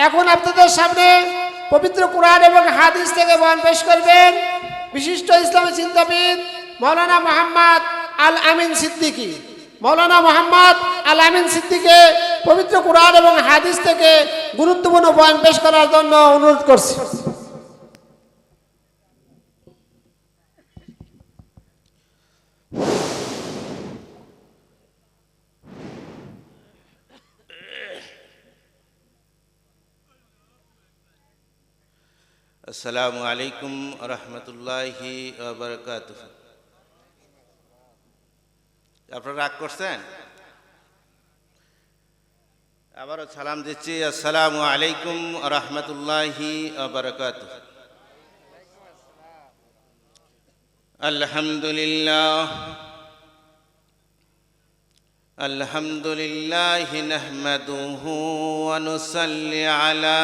এখন আপনাদের সামনে পবিত্র কোরআন এবং হাদিস থেকে বয়ান পেশ করবেন বিশিষ্ট ইসলামী চিন্তাবিদ মৌলানা মোহাম্মদ আল আমিন সিদ্দিকী। মৌলানা মোহাম্মদ আল আমিন সিদ্দিকীকে পবিত্র কোরআন এবং হাদিস থেকে গুরুত্বপূর্ণ বয়ান পেশ করার জন্য অনুরোধ করছি। আসসালামু আলাইকুম রহমতুল্লাহি ওয়া বারাকাতুহু। আপনারা রাগ করছেন? আবারও সালাম দিচ্ছি। আসসালামু আলাইকুম রহমতুল্লাহি ওয়া বারাকাতুহু। আলহামদুলিল্লাহ আলহামদুলিল্লাহ নাহমাদুহু ওয়া নুসাল্লি আলা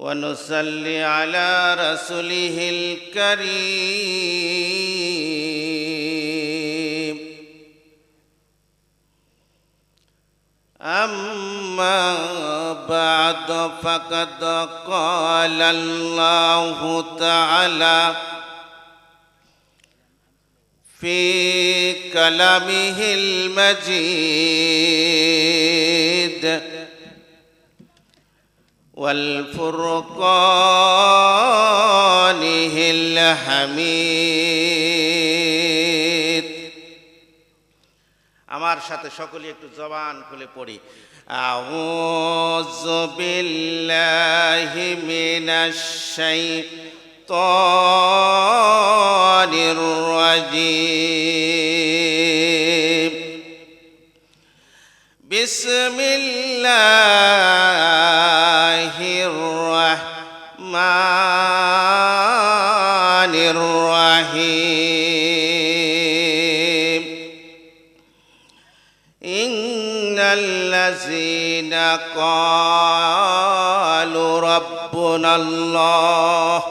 ونصلي على رسوله الكريم أما بعد فقد قال الله تعالى في كلامه المجيد والفرقانه الحميد। আমার সাথে সকলে একটু জবান খুলে পড়ি। আউযু বিল্লাহি মিনাশ শাইতানির রাজীম। বিসমিল্লাহির রহমানির রহিম। ইন্নাল্লাযীনা ক্বালু রাব্বুনাল্লাহ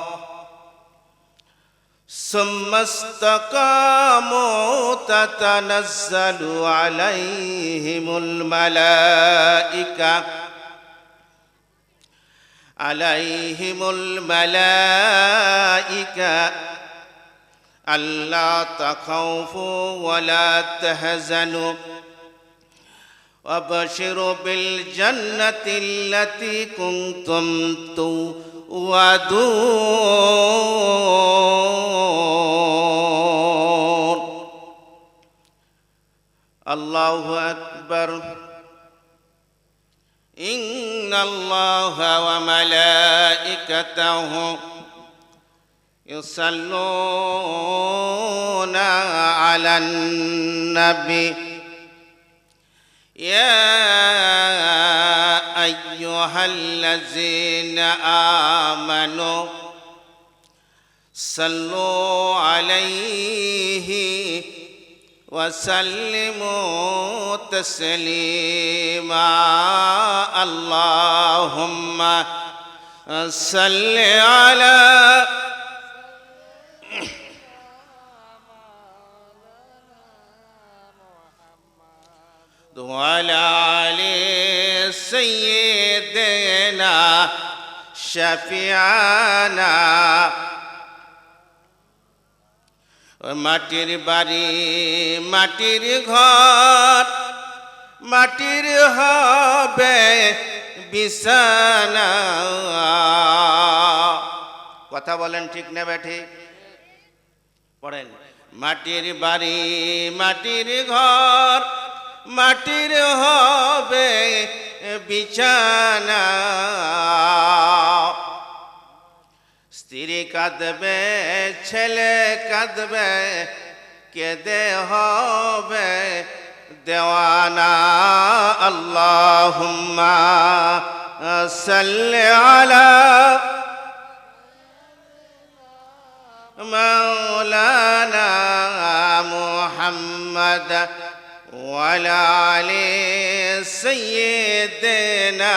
ثم استقاموا تتنزل عليهم الملائكة ألا تخافوا ولا تحزنوا وابشروا بالجنة التي كنتم توعدون. الله أكبر. إن الله وملائكته يصلون على النبي يا أيها الذين آمنوا صلوا عليه وسلموا تسليما. اللهم صل على وعلى آل سيدنا شفيعنا. মাটির বাড়ি মাটির ঘর মাটির হবে বিছানা। কথা বলেন ঠিক না ঠিক? পড়েন। মাটির বাড়ি মাটির ঘর মাটির হবে বিছানা। স্ত্রী কাঁদবে ছেলে কাঁদবে কেঁদে হবে দেওয়ানা। আল্লাহুম্মা সাল্লি আলা মাওলানা মুহাম্মদ ওয়া আলা আলি সাইয়্যিদিনা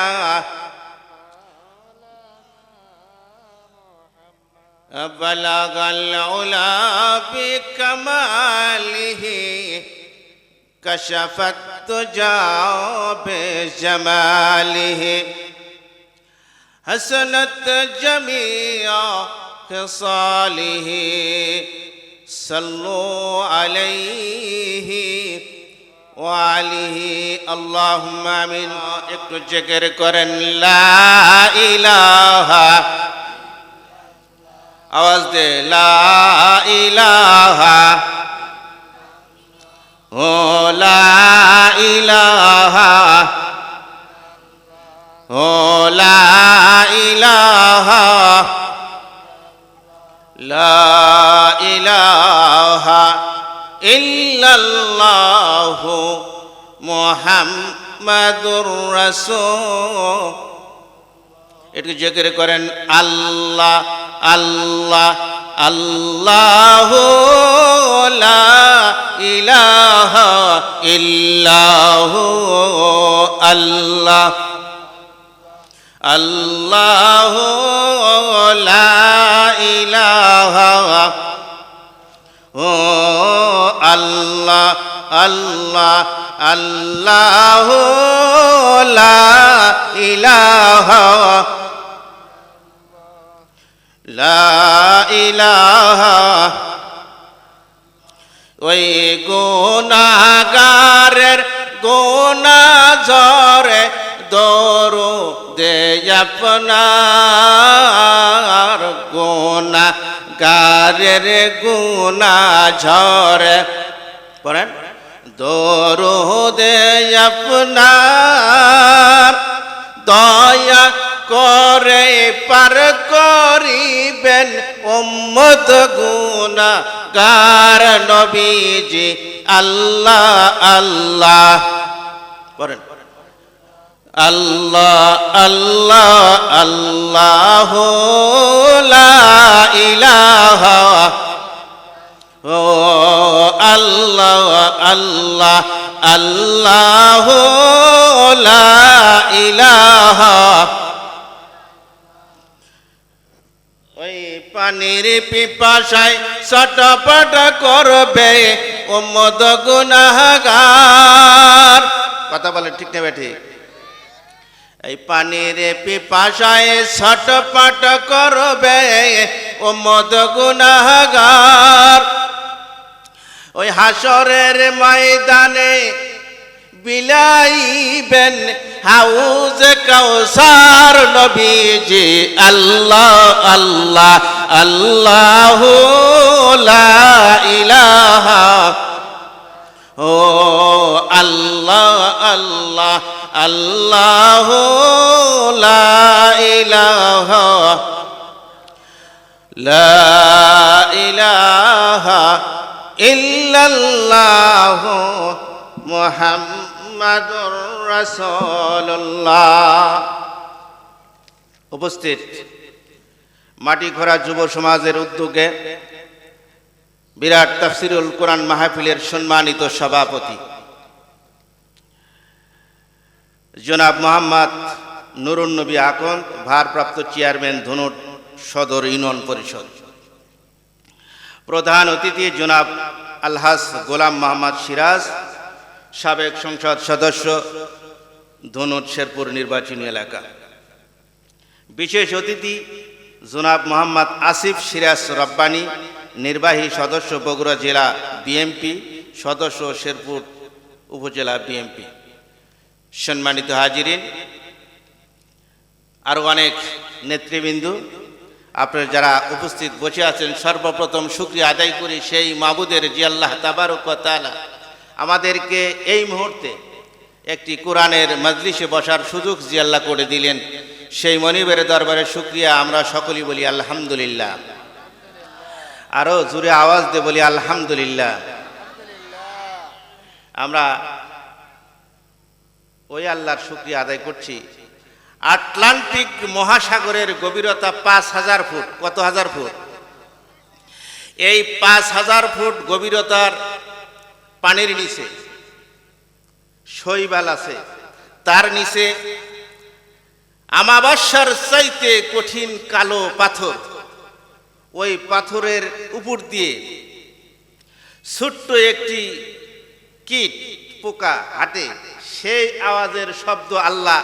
بلغ العلا بكماله كشفت الدجى بجماله حسنت جميع خصاله صلوا عليه وعليه اللهم آمين একটু জিকির করেন লা ইলাহা আওয়াজ দে লা ইলাহা ও লা ইলাহা ও লা ইলাহা লা ইলাহা ইল্লাল্লাহু মুহাম্মাদুর রাসূল একটু জিকির করেন আল্লাহ আল্লাহ আল্লাহু লা ইলাহা ইল্লাহু আল্লাহ আল্লাহু লা ইলাহা ও আল্লাহ আল্লাহ আল্লাহু লা ইলাহা লা ইলাহা ওই গুনাহগারের গুনাহ ঝরে দরুদে আপনার গুনাহগারের গুনাহ ঝরে পড়েন দরুদে আপনার দয়া করে পার করিবেন উম্মত গুনাহগার নবীজি আল্লাহ আল্লাহ পড়েন আল্লাহ আল্লাহ আল্লাহু লা ইলাহা ও আল্লাহ আল্লাহ আল্লাহু লা ইলাহা ওই পানির পিপাসায় ছটপট করবে উম্মত গুনাহগার কথা বলে ঠিক না ঠিক এই পানির পিপাসায় ছটপট করবে উম্মত গুনাহগার ওই হাসরের ময়দানে বিলাইবেন হাউজ কাউসার নবীজি আল্লাহ আল্লাহ আল্লাহু লা ইলাহা ও আল্লাহ আল্লাহ আল্লাহু লা ইলাহা লা ইলাহা ইল্লাল্লাহু মুহাম্মাদুর রাসূলুল্লাহ উপস্থিত মাটিখোরা যুব সমাজের উদ্যোগে বিরাট তাফসিরুল কোরআন মাহফিলের সম্মানিত সভাপতি জনাব মোহাম্মদ নুরুন নবী আকন্দ ভারপ্রাপ্ত চেয়ারম্যান ধনুট সদর ইউনিয়ন পরিষদ প্রধান অতিথি জনাব আলহাজ গোলাম মোহাম্মদ সিরাজ সাবেক সংসদ সদস্য ধনুট শেরপুর নির্বাচনী এলাকা বিশেষ অতিথি জনাব মোহাম্মদ আসিফ সিরাজ রব্বানী নির্বাহী সদস্য বগুড়া জেলা বিএমপি সদস্য শেরপুর উপজেলা বিএমপি সম্মানিত হাজিরিন আরও অনেক নেতৃবৃন্দ আপনারা যারা উপস্থিত বসে আছেন সর্বপ্রথম শুকরিয়া আদায় করি সেই মাবুদের যে আল্লাহ তাবারক ওয়া তাআলা আমাদেরকে এই মুহূর্তে একটি কোরআনের মজলিসে বসার সুযোগ যে আল্লাহ করে দিলেন সেই মনিবের দরবারে শুকরিয়া আমরা সকলেই বলি আলহামদুলিল্লাহ আরও জোরে আওয়াজ দিয়ে বলি আলহামদুলিল্লাহ আমরা ওই আল্লাহর শুকরিয়া আদায় করছি আটলান্টিক মহাসাগরের গভীরতা ৫,০০০ ফুট কত হাজার ফুট এই ৫,০০০ ফুট গভীরতার পানির নিচে শৈবাল আছে তার নিচে আমাবস্যার চাইতে কঠিন কালো পাথর ওই পাথরের উপর দিয়ে ছোট্ট একটি কীট পোকা হাঁটে, সেই আওয়াজের শব্দ আল্লাহ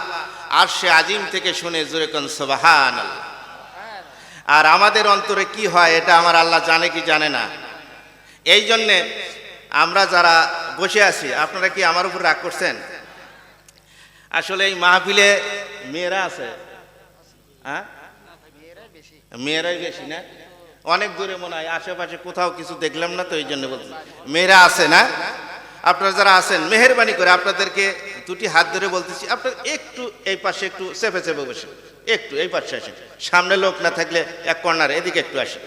আরশে আজিম থেকে শুনে জোরে কোন সুবহানাল্লাহ। আর আমাদের অন্তরে কি হয় এটা আমার আল্লাহ জানে কি জানে না। এই জন্যে আমরা যারা বসে আছি, আপনারা কি আমার উপর রাগ করছেন? আসলে এই মাহফিলে মেয়েরা আছে, হ্যাঁ মেয়েরাই বেশি না? অনেক দূরে মনে হয়, আশেপাশে কোথাও কিছু দেখলাম না, তো এই জন্য বলছি মেয়েরা আছে না? আপনারা যারা আছেন মেহেরবানি করে আপনাদেরকে দুটি হাত ধরে বলতেছি, আপনার একটু এই পাশে একটু চেপে চেপে বসে, একটু এই পাশে আসেন, সামনে লোক না থাকলে এক কর্নার এদিকে একটু আসেন।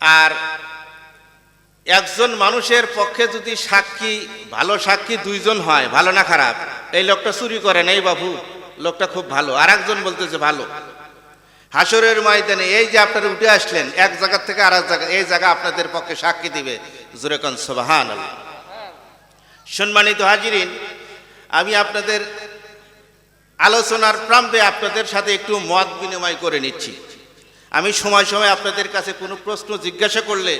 আর একজন মানুষের পক্ষে যদি সাক্ষী, ভালো সাক্ষী দুইজন হয়, ভালো না খারাপ, এই লোকটা চুরি করে না, এই বাবু লোকটা খুব ভালো, আর একজন বলতেছে ভালো। হাসরের ময়দানে এই যে আপনারা উঠে আসলেন এক জায়গা থেকে আর এক জায়গা, এই জায়গা আপনাদের পক্ষে সাক্ষী দিবে জোরে কোন সুবহানাল্লাহ। সম্মানিত হাজিরিন, আমি আপনাদের আলোচনার প্রারম্ভে আপনাদের সাথে একটু মত বিনিময় করে নিচ্ছি। আমি সময় সময় আপনাদের কাছে কোনো প্রশ্ন জিজ্ঞাসা করলে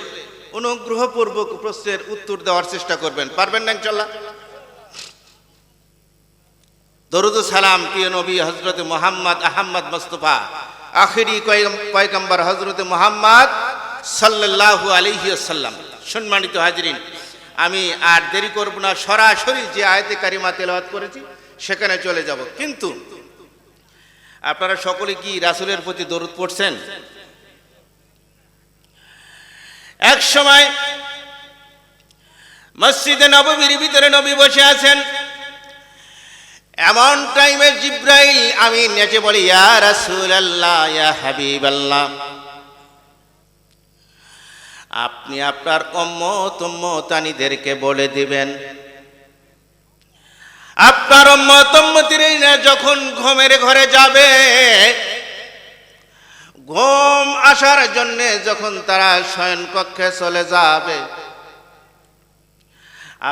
অনুগ্রহপূর্বক প্রশ্নের উত্তর দেওয়ার চেষ্টা করবেন, পারবেন না ইনশাআল্লাহ? দরুদ ও সালাম প্রিয় নবী হযরত মুহাম্মদ আহমদ মুস্তাফা আখিরি পয়গম্বর হযরত মুহাম্মদ সাল্লাল্লাহু আলাইহি ওয়াসাল্লাম। সম্মানিত হাজিরিন, আমি আর দেরি করব না, সরাসরি যে আয়াতে কারিমা তেলাওয়াত করেছি সেখানে চলে যাব। কিন্তু আপনারা সকলে কি রাসূলের প্রতি দরুদ পড়ছেন? এক সময় মসজিদে নববীর ভিতরে নবী বসে আছেন, এমন টাইমে জিব্রাইল আমিন এসে বলে, ইয়া রাসূলুল্লাহ, ইয়া হাবিবাল্লাহ, আপনি আপনার উম্মতানিদেরকে বলে দিবেন, আপনার উম্মতিরা যখন ঘুমের ঘরে যাবে, ঘুম আসার জন্য যখন তারা শয়ন কক্ষে চলে যাবে,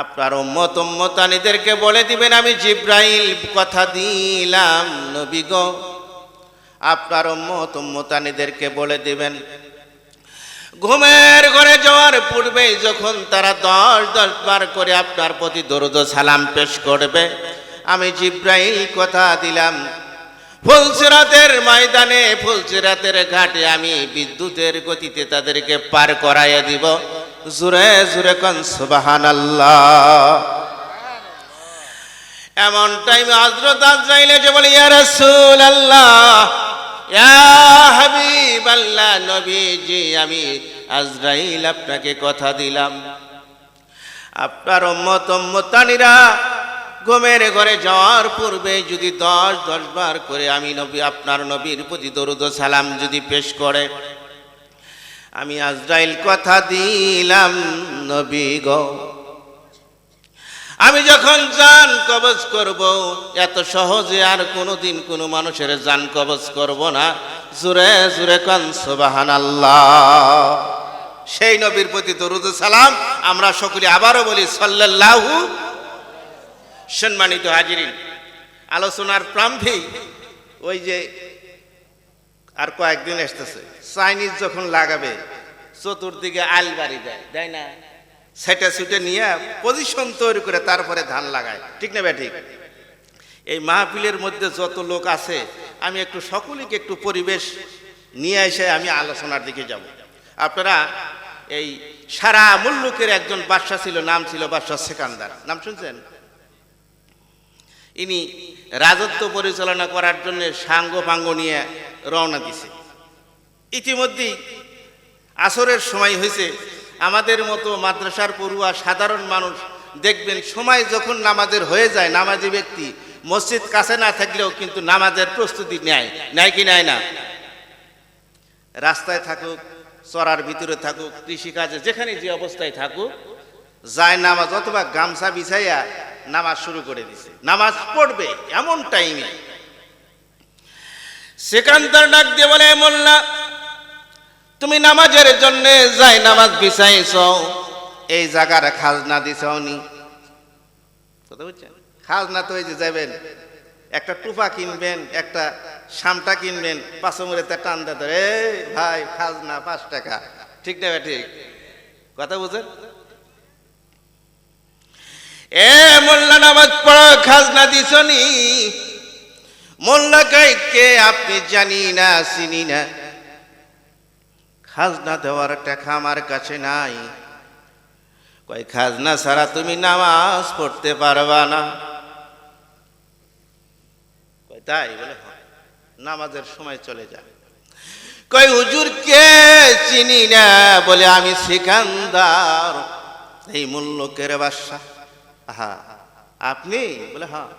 আপনার উম্মতানিদেরকে বলে দিবেন, আমি জিব্রাইল কথা দিলাম নবী গো, আপনার উম্মতানিদেরকে বলে দিবেন, ঘুমের ঘরে যাওয়ার পূর্বে যখন তারা 10 বার করে আপনার প্রতি দরুদ ও সালাম পেশ করবে, আমি জিব্রাইল কথা দিলাম, ফুলসিরাতের ময়দানে, ফুলসিরাতের ঘাটে আমি বিদ্যুতের গতিতে তাদেরকে পার করাইয়া দিব। জোরে জোরে কোন সুবহানাল্লাহ। এমন টাইমে হযরত আজরাইল এসে বলে, ইয়া রাসূলুল্লাহ, ইয়া হাবিবাল্লাহ, নবীজি আমি আজরাইল আপনাকে কথা দিলাম, আপনার উম্মতানিরা ঘুমের ঘরে যাওয়ার পূর্বে যদি 10 বার করে আমি নবী আপনার নবীর প্রতি দরুদ ও সালাম যদি পেশ করে, আমি আজরাইল কথা দিলাম নবী গো, আমি যখন জান কবজ করব, এত সহজে আর কোনোদিন কোনো মানুষের জান কবজ করব না। জোরে জোরে কোন সুবহানাল্লাহ। সেই নবীর প্রতি দরুদ ও সালাম আমরা সকলে আবারও বলি সাল্লাল্লাহু। সম্মানিত হাজিরিন, আলোচনার প্রারম্ভেই ওই যে আর কয়েকদিন আসতেছে, চাইনিজ যখন লাগাবে চতুর্দিকে আলবাড়ি দেয়, দেয় না? সেটা ছুটে নিয়ে পজিশন তৈরি করে তারপরে ধান লাগায়, ঠিক না ভাই? ঠিক। এই মাহফিলের মধ্যে যত লোক আছে, আমি একটু সকলকে একটু পরিবেশ নিয়ে এসে আমি আলোচনার দিকে যাব। আপনারা এই সারা মুল্লুকের একজন বাদশা ছিল, নাম ছিল বাদশা সেকান্দার, নাম শুনছেন? ইনি রাজত্ব পরিচালনা করার জন্য সাঙ্গ পাঙ্গ নিয়ে রওনা দিছে। ইতিমধ্যেই আসরের সময় হয়েছে। আমাদের মতো মাদ্রাসার পড়ুয়া সাধারণ মানুষ দেখবেন, সময় যখন নামাজের হয়ে যায়, নামাজি ব্যক্তি মসজিদ কাছে না থাকলেও কিন্তু নামাজের প্রস্তুতি নেয়, নেয় কি নেয় না? রাস্তায় থাকুক, চরার ভিতরে থাকুক, কৃষিকাজে, যেখানে যে অবস্থায় থাকুক, যায় নামাজ অথবা গামছা বিছাইয়া নামাজ শুরু করে দিছে, নামাজ পড়বে। এমন টাইমে সেকান্দার ডাক দিয়ে বলে, মোল্লা তুমি নামাজের জন্য যাই নামাজ বিছাইছ, এই জায়গার খাজনা দিছনি? কথা বুঝছেন? খাজনা তো এই যে যাবেন, একটা টুপা কিনবেন, একটা শামটা কিনবেন, পাঁচমুড়েতে টান দে ধরে, ভাই খাজনা 5 টাকা, ঠিক না? ঠিক কথা বুঝেন? এ মোল্লা নামাজ পড়ো, খাজনা দিছনি? মোল্লা কয়, কে আপনি? জানি না, চিনি না। খাজনা দেওয়ার টাকা আমার কাছে নাই। কয়, খাজনা ছাড়া তুমি নামাজ পড়তে পারবা না? কয়, তাই? বলে হ্যাঁ। নামাজের সময় চলে যায়। কয়, হুজুর কে? চিনি না। বলে, আমি সিকান্দার, এই মুল্লুকের বাদশা। হ্যাঁ, আপনি? বলে হ্যাঁ।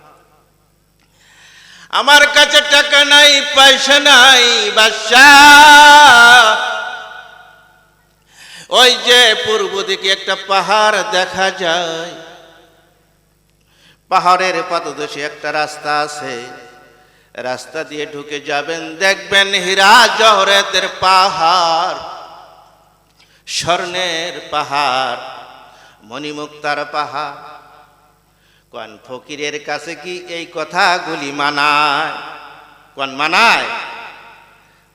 আমার কাছে টাকা নাই, পয়সা নাই বাদশা। ওই যে পূর্ব দিকে একটা পাহাড় দেখা যায়, পাহাড়ের পাদদেশে একটা রাস্তা আছে, রাস্তা দিয়ে ঢুকে যাবেন, দেখবেন হীরা জহরতের পাহাড়, স্বর্ণের পাহাড়, মণিমুক্তার পাহাড়। কোন ফকিরের কাছে কি এই কথাগুলি মানায়? কোন মানায়?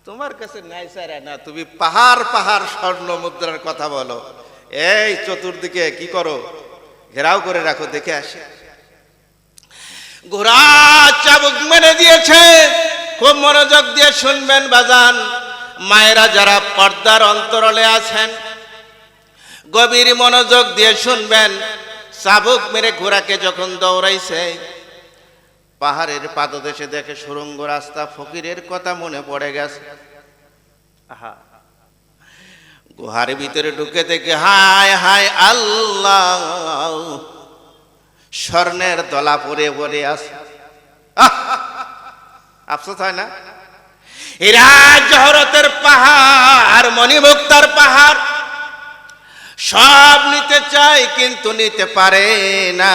তোমার কাছে নাই স্যার না, তুমি পাহাড় পাহাড় স্বর্ণ মুদ্রার কথা বলো। এই চতুর্দিকে কি করো? ঘেরাও করে রাখো, দেখে আসে। ঘোড়া চাবুক মেরে দিয়েছে। খুব মনোযোগ দিয়ে শুনবেন বাজান, মায়েরা যারা পর্দার অন্তরালে আছেন, গভীর মনোযোগ দিয়ে শুনবেন। চাবুক মেরে ঘোড়াকে যখন দৌড়াইছে, পাহাড়ের পাদদেশে দেখে সুড়ঙ্গ রাস্তা, ফকিরের কথা মনে পড়ে গেছে। আহা, গুহার ভিতরে ঢুকে দেখে হায় হায় আল্লাহ, স্বর্ণের দলা পরে পরে আছে। আফসোস হয় না? হীরা জহরতের পাহাড়, মণিমুক্তার পাহাড়, সব নিতে চাই কিন্তু নিতে পারে না।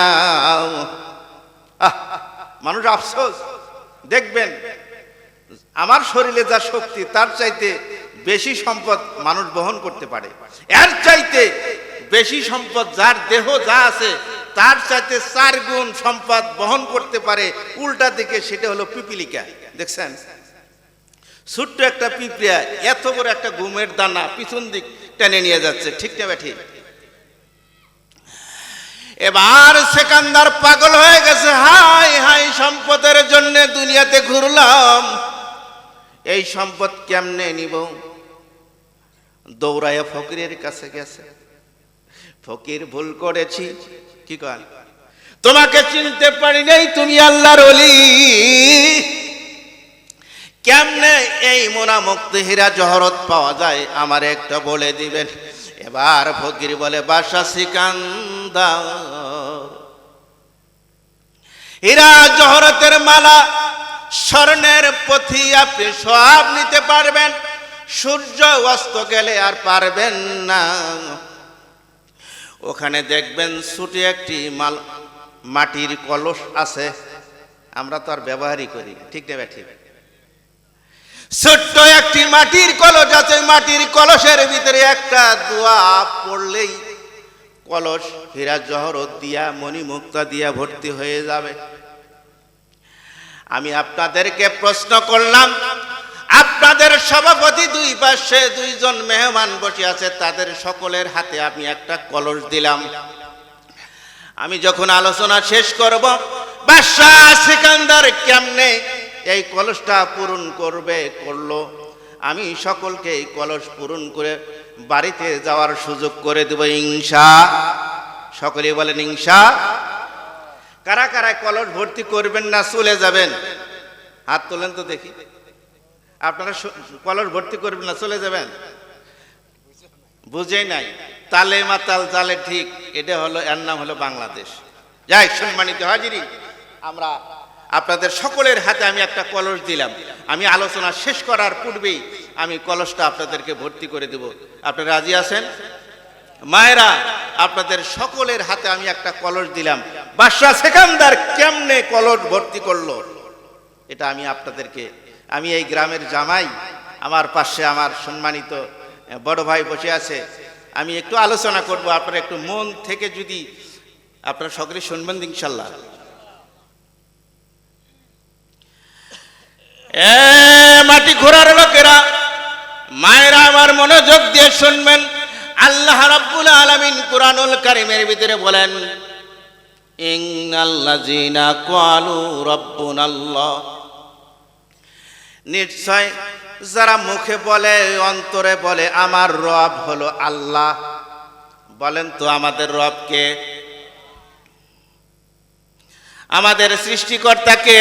মানুষ আফসোস। দেখবেন আমার শরীরে যা শক্তি, তার চাইতে বেশি সম্পদ মানুষ বহন করতে পারে। এর চাইতে বেশি সম্পদ যার দেহ যা আছে, তার চাইতে 4 গুণ সম্পদ বহন করতে পারে। উল্টা দিকে সেটা হলো পিপিলিকা। দেখছেন, ছোট্ট একটা পিঁপড়া এত বড় একটা ঘুমের দানা পিছন দিক টেনে নিয়ে যাচ্ছে, ঠিক না ব্যাঠি? এবার সেকান্দার পাগল হয়ে গেছে। হাই হাই, সম্পদের জন্য দুনিয়াতে ঘুরলাম, এই সম্পদ কেমনে নিব? দৌড়াইয়া ফকিরের কাছে গেছে। ফকির, ভুল করেছি। কি কন? তোমাকে চিনতে পারি নাই, তুমি আল্লাহর ওলি। কেমনে এই মোনামুক্ত হীরা জহরত পাওয়া যায় আমার একটা বলে দিবেন। এবার ফকির বলে, বাদশা সিকান্দার, হীরা জহরতের মালা, স্বর্ণের পথি আপনি সব নিতে পারবেন, সূর্য অস্ত গেলে আর পারবেন না। ওখানে দেখবেন ছোট একটি মাটির কলস আছে, আমরা তো আর ব্যবহারই করি, ঠিক না ঠিক? ছোট্ট একটি মাটির কলস আছে, মাটির কলসের ভিতরে একটা দোয়া পড়লেই কলস হীরা জহরত দিয়া, মণিমুক্তা দিয়া ভর্তি হয়ে যাবে। আমি আপনাদেরকে প্রশ্ন করলাম, আপনাদের সভাপতি 2 পাশে 2 জন মেহমান বসে আছে, তাদের সকলের হাতে আমি একটা কলস দিলাম। আমি যখন আলোচনা শেষ করব, বাদশা সিকান্দার কেমনে এই কলসটা পূরণ করলো, আমি সকলকে এই কলস পূরণ করে বাড়িতে যাওয়ার সুযোগ করে দেব ইনশাআল্লাহ। সকলে বলেন ইনশাআল্লাহ। কারা কারা কলস ভর্তি করবেন না চলে যাবেন? হাত তোলেন তো দেখি। আপনারা কলস ভর্তি করবেন না চলে যাবেন? বুঝেই নাই। তালে মাতাল জালে ঠিক, এটা হলো, এর নাম হলো বাংলাদেশ। যাই, সম্মানিত হাজিরি, আমরা আপনাদের সকলের হাতে আমি একটা কলস দিলাম। আমি আলোচনা শেষ করার পূর্বেই আমি কলসটা আপনাদেরকে ভর্তি করে দেব। আপনারা রাজি আছেন? মায়েরা, আপনাদের সকলের হাতে আমি একটা কলস দিলাম। বাদশা সিকান্দার কেমনে কলস ভর্তি করলো, এটা আমি আপনাদেরকে, আমি এই গ্রামের জামাই, আমার পাশে আমার সম্মানিত বড় ভাই বসে আছে, আমি একটু আলোচনা করব। আপনারা একটু মন থেকে যদি আপনারা সকলে শুনবেন ইনশাআল্লাহ। মাটি ঘোরার লোকেরা, মায়েরা, আমার মনোযোগ দিয়ে শুনবেন। আল্লাহ রাব্বুল আলামিন কুরআনুল কারীমের ভিতরে বলেন, ইন্নাল্লাযীনা ক্বালু রাব্বুনাল্লাহ, নিশ্চয় যারা মুখে বলে অন্তরে বলে আমার রব হলো আল্লাহ। বলেন তো আমাদের রব কে? আমাদের সৃষ্টিকর্তাকে।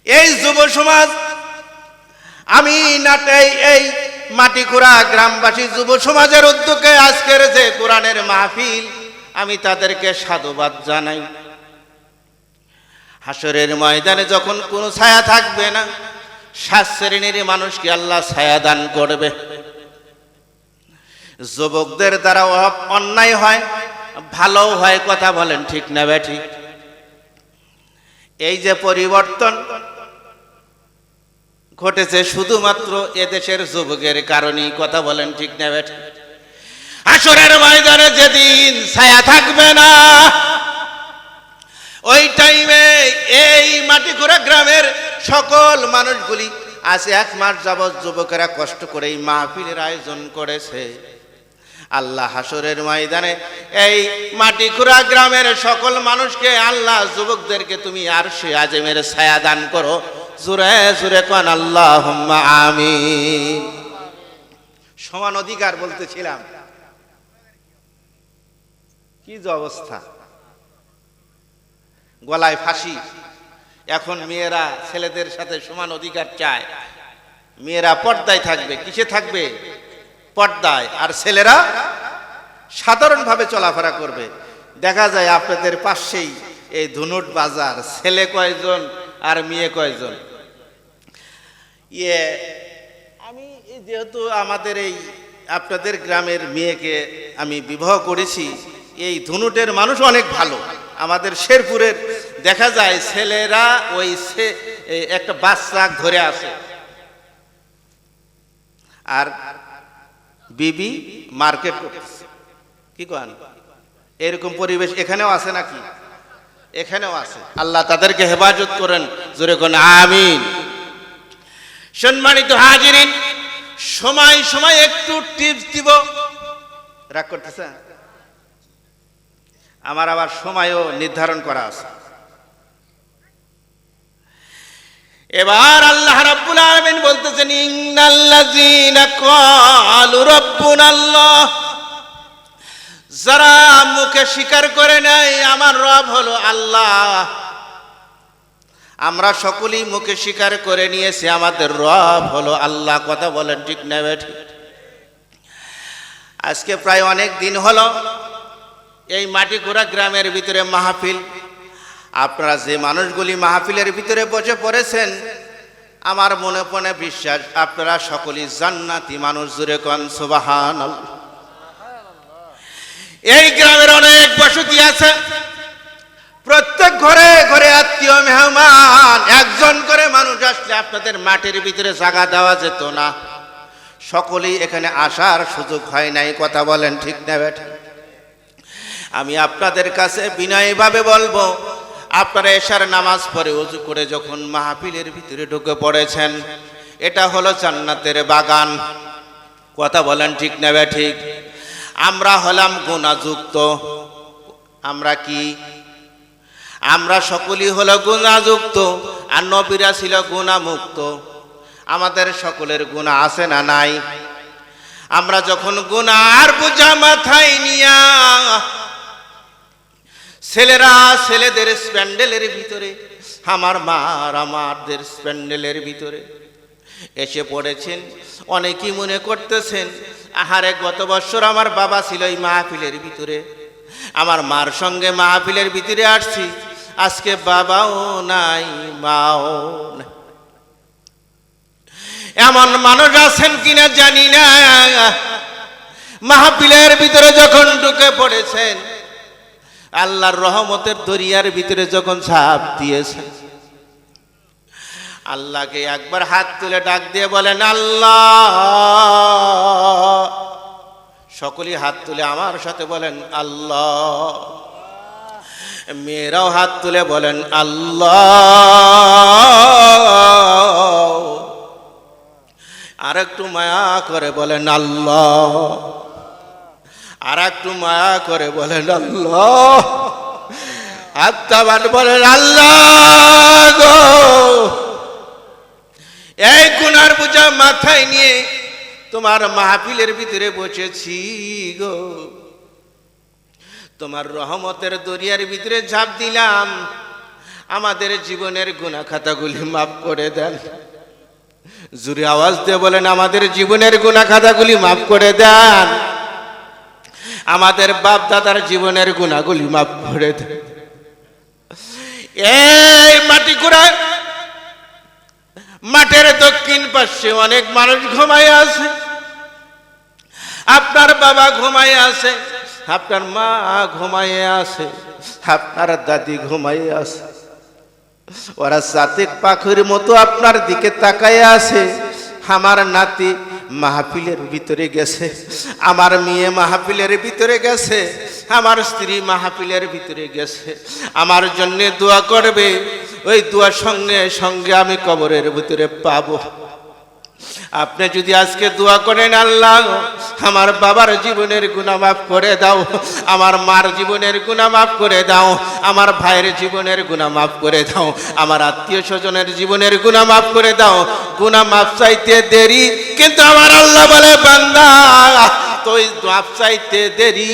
এই যুব সমাজ, আমি নাটাই এই মাটিকুড়া গ্রামবাসী যুব সমাজের উদ্যোগে আজকের যে কোরআনের মাহফিল, আমি তাদেরকে সাধুবাদ জানাই। হাসরের ময়দানে যখন কোনো ছায়া থাকবে না, 7 শ্রেণীর মানুষকে আল্লাহ ছায়া দান করবে। যুবকদের দ্বারা অন্যায় হয়, ভালো হয়, কথা বলেন ঠিক না বেঠিক? এই যে পরিবর্তন ঘটেছে শুধুমাত্র এদেশের যুবকের কারণেই, কথা বলেন ঠিক না বেঠিক? হাসরের ময়দানে যেদিন ছায়া থাকবে না, ওই টাইমে এই মাটিকুড়া গ্রামের সকল মানুষগুলি আজ 1 মাস যাবৎ যুবকেরা কষ্ট করে এই মাহফিলের আয়োজন করেছে। আল্লাহ হাসরের ময়দানে এই মাটিকুড়া গ্রামের সকল মানুষকে, আল্লাহ যুবকদেরকে তুমি আরশে আযমের ছায়া দান করো। জোরে জোরে কোন আল্লাহুম্মা আমিন। সমান অধিকার বলতেছিলাম, কি যে অবস্থা, গলায় ফাঁসি। এখন মেয়েরা ছেলেদের সাথে সমান অধিকার চায়। মেয়েরা পর্দায় থাকবে, কিসে থাকবে? পর্দায়। আর ছেলেরা সাধারণভাবে চলাফেরা করবে। দেখা যায় আপনাদের পাশেই এই ধুনুট বাজার, ছেলে কয়জন আর মেয়ে কয়জন? আমি যেহেতু আমাদের এই আপনাদের গ্রামের মেয়েকে আমি বিবাহ করেছি, এই ধুনুটের মানুষ অনেক ভালো। আমাদের শেরপুরের দেখা যায় ছেলেরা ওই একটা বাচ্চা ধরে আসে, আর বিবি মার্কেট করতেছে। কি কন? এরকম পরিবেশ এখানেও আছে নাকি? এখানেও আছে। আল্লাহ তাদেরকে হেফাজত করেন, জোরে কোন আমিন। সম্মানিত হাজিরিন, সময় সময় একটু টিপস দিব। রাগ করতেছে? আমার আবার সময়ও নির্ধারণ করা আছে। এবার আল্লাহ রাব্বুল আলামিন বলতেছেন, ইন্নাল্লাযীনা ক্বালু রাব্বুনাল্লাহ, যারা মুখে স্বীকার করে নেয় আমার রব হলো আল্লাহ। আমরা সকলেই মুখে স্বীকার করে নিয়েছি আমাদের রব হলো আল্লাহ। কথা বলেন ঠিক না বেঠিক? আজকে প্রায় অনেক দিন হলো এই মাটিকুড়া গ্রামের ভিতরে মাহফিল। আপনারা যে মানুষগুলি মাহফিলের ভিতরে বসে পড়েছেন, আমার মনে মনে বিশ্বাস আপনারা সকলেই জান্নাতি মানুষ। জোরে কোন সুবহানাল্লাহ। এই গ্রামের অনেক বসতি আছে, প্রত্যেক ঘরে ঘরে আত্মীয় মেহমান, একজন করে মানুষ আসলে আপনাদের মাটির ভিতরে জায়গা দেওয়া যেত না। সকলেই এখানে আসার সুযোগ হয় নাই। কথা বলেন ঠিক না বেঠিক? আমি আপনাদের কাছে বিনয়ীভাবে বলবো, আপনারা এশার নামাজ পড়ে ওযু করে যখন মাহফিলের ভিতরে ঢুকে পড়েছেন, এটা হলো জান্নাতের বাগান। কথা বলেন ঠিক না বেঠিক? আমরা হলাম গুনাহযুক্ত। আমরা কি? আমরা সকলেই হলো গুনাহযুক্ত, আর নবীরা ছিল গুনাহমুক্ত। আমাদের সকলের গুনাহ আছে না নাই? আমরা যখন গুনার বোঝা মাথায় নিয়া ছেলেরা ছেলেদের স্প্যান্ডেলের ভিতরে, আমার মার আমাদের স্প্যান্ডেলের ভিতরে এসে পড়েছেন, অনেকেই মনে করতেছেন আহারে গত বছর আমার বাবা ছিল এই মাহফিলের ভিতরে, আমার মার সঙ্গে মাহফিলের ভিতরে আসছি, আজকে বাবাও নাই মাও নাই। এমন মানুষ আছেন কিনা জানি না, মাহফিলের ভিতরে যখন ঢুকে পড়েছেন, আল্লাহর রহমতের দরিয়ার ভিতরে যখন ঝাঁপ দিয়েছেন, আল্লাহকে একবার হাত তুলে ডাক দিয়ে বলেন আল্লাহ। সকলেই হাত তুলে আমার সাথে বলেন আল্লাহ। মেয়েরাও হাত তুলে বলেন আল্লাহ। আর একটু মায়া করে বলেন আল্লাহ। আর একটু মায়া করে বলেন আল্লাহ, আত্মাবান বলেন আল্লাহ গো, এই গুনার বোঝা মাথায় নিয়ে তোমার মাহফিলের ভিতরে বসেছি গো, তোমার রহমতের দরিয়ার ভিতরে ঝাঁপ দিলাম, আমাদের জীবনের গুনাহ খাতাগুলি মাফ করে দেন। জোরে আওয়াজ দিয়ে বলেন আমাদের জীবনের গুনাহ খাতাগুলি মাফ করে দেন, আমাদের বাপ দাদার জীবনের গুনাহগুলি মাফ করে দেন। এই মাটি কুড়া মাঠের দক্ষিণ পাশে অনেক মানুষ ঘুমায় আছে, আপনার বাবা ঘুমায় আছে, আপনার মা ঘুমায় আছে, আপনার দাদি ঘুমায় আছে, ওরা জাতের পাখির মতো আপনার দিকে তাকায় আছে। আমার নাতি মাহফিলের ভিতরে গেছে, আমার মেয়ে মাহফিলের ভিতরে গেছে, আমার স্ত্রী মাহফিলের ভিতরে গেছে, আমার জন্য দোয়া করবে, ওই দোয়ার সঙ্গে সঙ্গে আমি কবরের ভিতরে পাবো। আপনি যদি আজকে দোয়া করেন আল্লাহ আমার বাবার জীবনের গুনাহ মাফ করে দাও, আমার মার জীবনের গুনাহ মাফ করে দাও, আমার ভাইয়ের জীবনের গুনাহ মাফ করে দাও, আমার আত্মীয় স্বজনের জীবনের গুনাহ মাফ করে দাও। গুনাহ মাফ চাইতে দেরি, কিন্তু আমার আল্লাহ বলে বান্দা তুই মাফ চাইতে দেরি,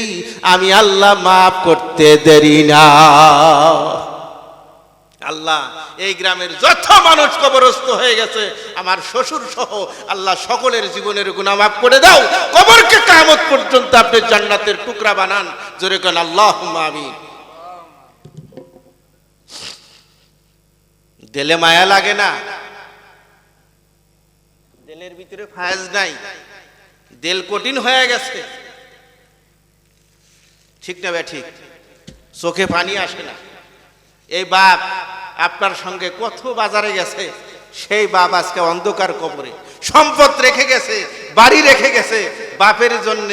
আমি আল্লাহ মাফ করতে দেরি না। আল্লাহ এই গ্রামের যত মানুষ কবরস্থ হয়ে গেছে আমার শ্বশুর সহ আল্লাহ সকলের জীবনের গুনাহ মাফ করে দাও, কবরকে কিয়ামত পর্যন্ত আপনি জান্নাতের টুকরা বানান। জোরে কোন আল্লাহুম্মা আমিন। দিলে মায়া লাগে না? দিলের ভিতরে ফায়েজ নাই, দিল কঠিন হয়ে গেছে, ঠিক না বে ঠিক? চোখে পানি আসে না। এই বাপ আপনার সঙ্গে কত বাজারে গেছে, সেই বাপ আজকে অন্ধকার কবরে, সম্পদ রেখে গেছে, বাড়ি রেখে গেছে, বাপের জন্য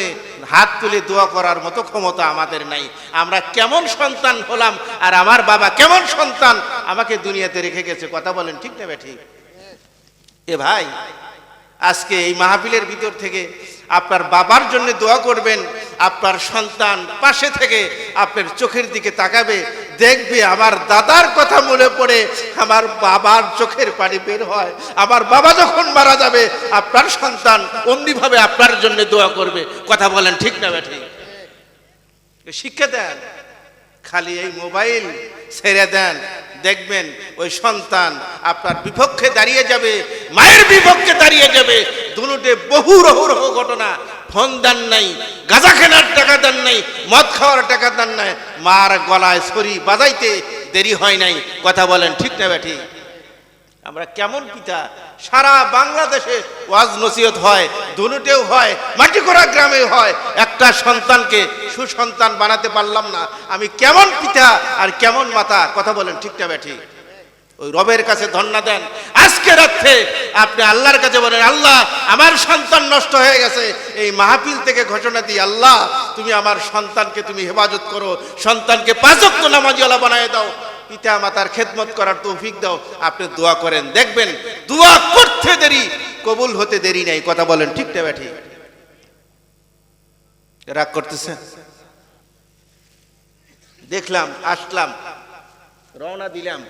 হাত তুলে দোয়া করার মতো ক্ষমতা আমাদের নাই। আমরা কেমন সন্তান হলাম, আর আমার বাবা কেমন সন্তান আমাকে দুনিয়াতে রেখে গেছে, কথা বলেন ঠিক না ঠিক? এ ভাই আজকে এই মাহফিলের ভিতর থেকে আপনার বাবার জন্য দোয়া করবেন, আপনার সন্তান পাশে থেকে আপনার চোখের দিকে তাকাবে, দেখবে আমার দাদার কথা মনে পড়ে আমার বাবার চোখের পানি বের হয়। আমার বাবা যখন মারা যাবে আপনার সন্তান অমনিভাবে আপনার জন্য দোয়া করবে, কথা বলেন ঠিক না ঠিক? শিক্ষা দেন, খালি এই মোবাইল ছেড়ে দেন, দেখবেন ওই সন্তান আপনার বিপক্ষে দাঁড়িয়ে যাবে, মায়ের বিপক্ষে দাঁড়িয়ে যাবে। দুনুটে বহু রহ ঘটনা, ফোন দেন নাই, গাঁজা কেনার টাকা দেন নাই, মদ খাওয়ার টাকা দেন নাই, মার গলায় ছড়ি বাজাইতে দেরি হয় নাই, কথা বলেন ঠিক না বেঠি? আমরা কেমন পিতা, সারা বাংলাদেশে ওয়াজ নসিহত হয়, দুনুটেও হয়, মাটিকোড়া গ্রামে হয়, একটা সন্তানকে সুসন্তান বানাতে পারলাম না, আমি কেমন পিতা আর কেমন মাতা, কথা বলেন ঠিক না বেঠি? ওই রবের কাছে ধন্যবাদ দেন। আজকে রাতে আপনি আল্লাহর কাছে বলেন আল্লাহ আমার সন্তান নষ্ট হয়ে গেছে, এই মাহফিল থেকে ঘোষণা দিই আল্লাহ তুমি আমার সন্তানকে তুমি হেফাজত করো, সন্তানকে ৫ ওয়াক্ত নামাজওয়ালা বানায় দাও, পিতা মাতার খেদমত করার তৌফিক দাও। আপনি দোয়া করেন, দেখবেন দোয়া করতে দেরি কবুল হতে দেরি নাই, কথা বলেন ঠিক না বেঠি? রাগ করতেছেন? দেখলাম, আসলাম, রওনা দিলাম,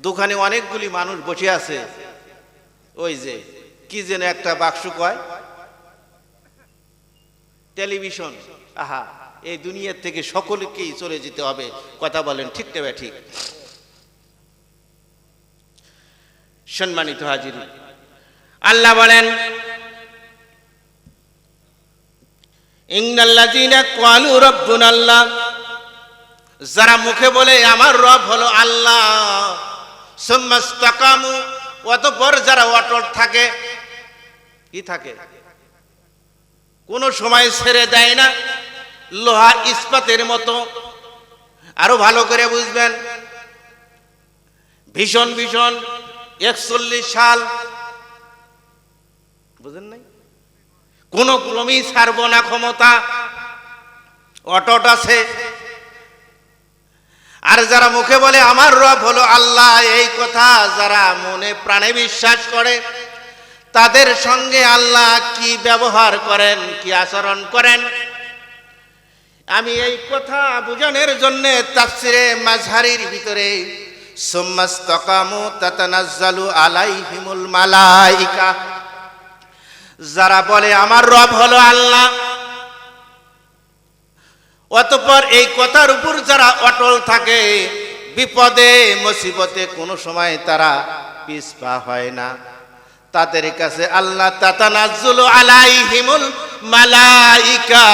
দোকানে অনেকগুলি মানুষ বসে আছে, ওই যে কি যেন একটা বাক্স কয় টেলিভিশন, আহা এই দুনিয়ার থেকে সকলকেই চলে যেতে হবে, কথা বলেন ঠিক না ঠিক? সম্মানিত হাজির, আল্লাহ বলেন ইন্নাল্লাযীনা ক্বালু রাব্বুনাল্লাহ, যারা মুখে বলে আমার রব হলো আল্লাহ, সুম্মা ইসতাকামু, অতঃপর যারা অটল থাকে, কি থাকে, কোন সময় ছেড়ে দেয় না, লোহা ইস্পাতের মতো। আরো ভালো করে বুঝবেন, ভীষণ ভীষণ ৪১ সাল, বুঝেন নাই, কোন ক্রমেই ছাড়বো না ক্ষমতা, অটট আছে। আর যারা মুখে বলে আমার রব হলো আল্লাহ, এই কথা যারা মনে প্রাণে বিশ্বাস করে, তাদের সঙ্গে আল্লাহ কি ব্যবহার করেন, কি আচরণ করেন, আমি এই কথা বুঝানোর জন্য তাফসিরে মাযহারির ভিতরে সুম্মাস্তাকামু তাতানাজ্জালু আলাইহিমুল মালাইকা, যারা বলে আমার রব হলো আল্লাহ, অতঃপর এই কথার উপর যারা অটল থাকে, বিপদে মুসিবতে কোনো সময় তারা পিছপা হয় না, তাদের কাছে আল্লাহ তাতানাজ্জালু আলাইহিমুল মালাইকা,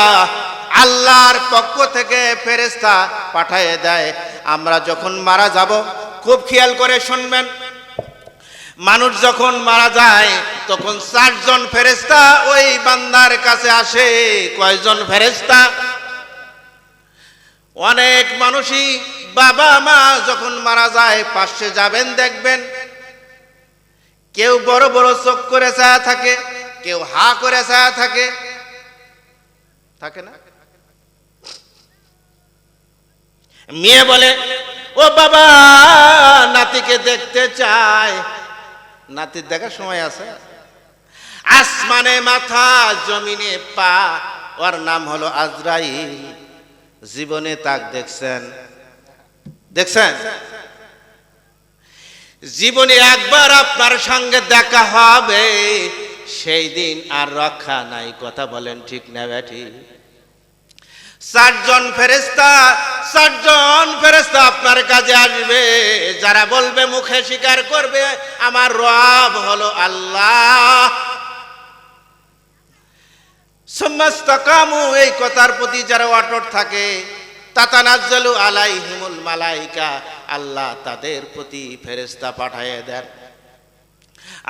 আল্লাহর পক্ষ থেকে ফেরেশতা পাঠিয়ে দেয়। আমরা যখন মারা যাব, খুব খেয়াল করে শুনবেন, মানুষ যখন মারা যায় তখন 4 জন ফেরেশতা ওই বান্দার কাছে আসে। কয়জন ফেরেশতা? অনেক মানুষই বাবা মা যখন মারা যায় পাশে যাবেন, দেখবেন কেউ বড় বড় চোখ করে চায়া থাকে, কেউ হা করে চায়া থাকে, থাকে না? মেয়ে বলে ও বাবা নাতিকে দেখতে চায়, নাতির দেখার সময় আছে? আসমানে মাথা জমিনে পা, ওর নাম হলো আজরাইল। জীবনে তাক দেখছেন? দেখছেন? জীবনে একবার আপনার সঙ্গে দেখা হবে, সেই দিন আর রক্ষা নাই। কথা বলেন ঠিক না ব্যাঠি? 4 জন ফেরেশতা আপনার কাছে আসবে, যারা বলবে, মুখে স্বীকার করবে আমার রব হলো আল্লাহ। সুম্মাস্তাকামু, এই কথার প্রতি যারা অটট থাকে, তাতানাজ্জালু আলাইহিমুল মালাইকা, আল্লাহ তাদের প্রতি ফেরেশতা পাঠিয়ে দেন।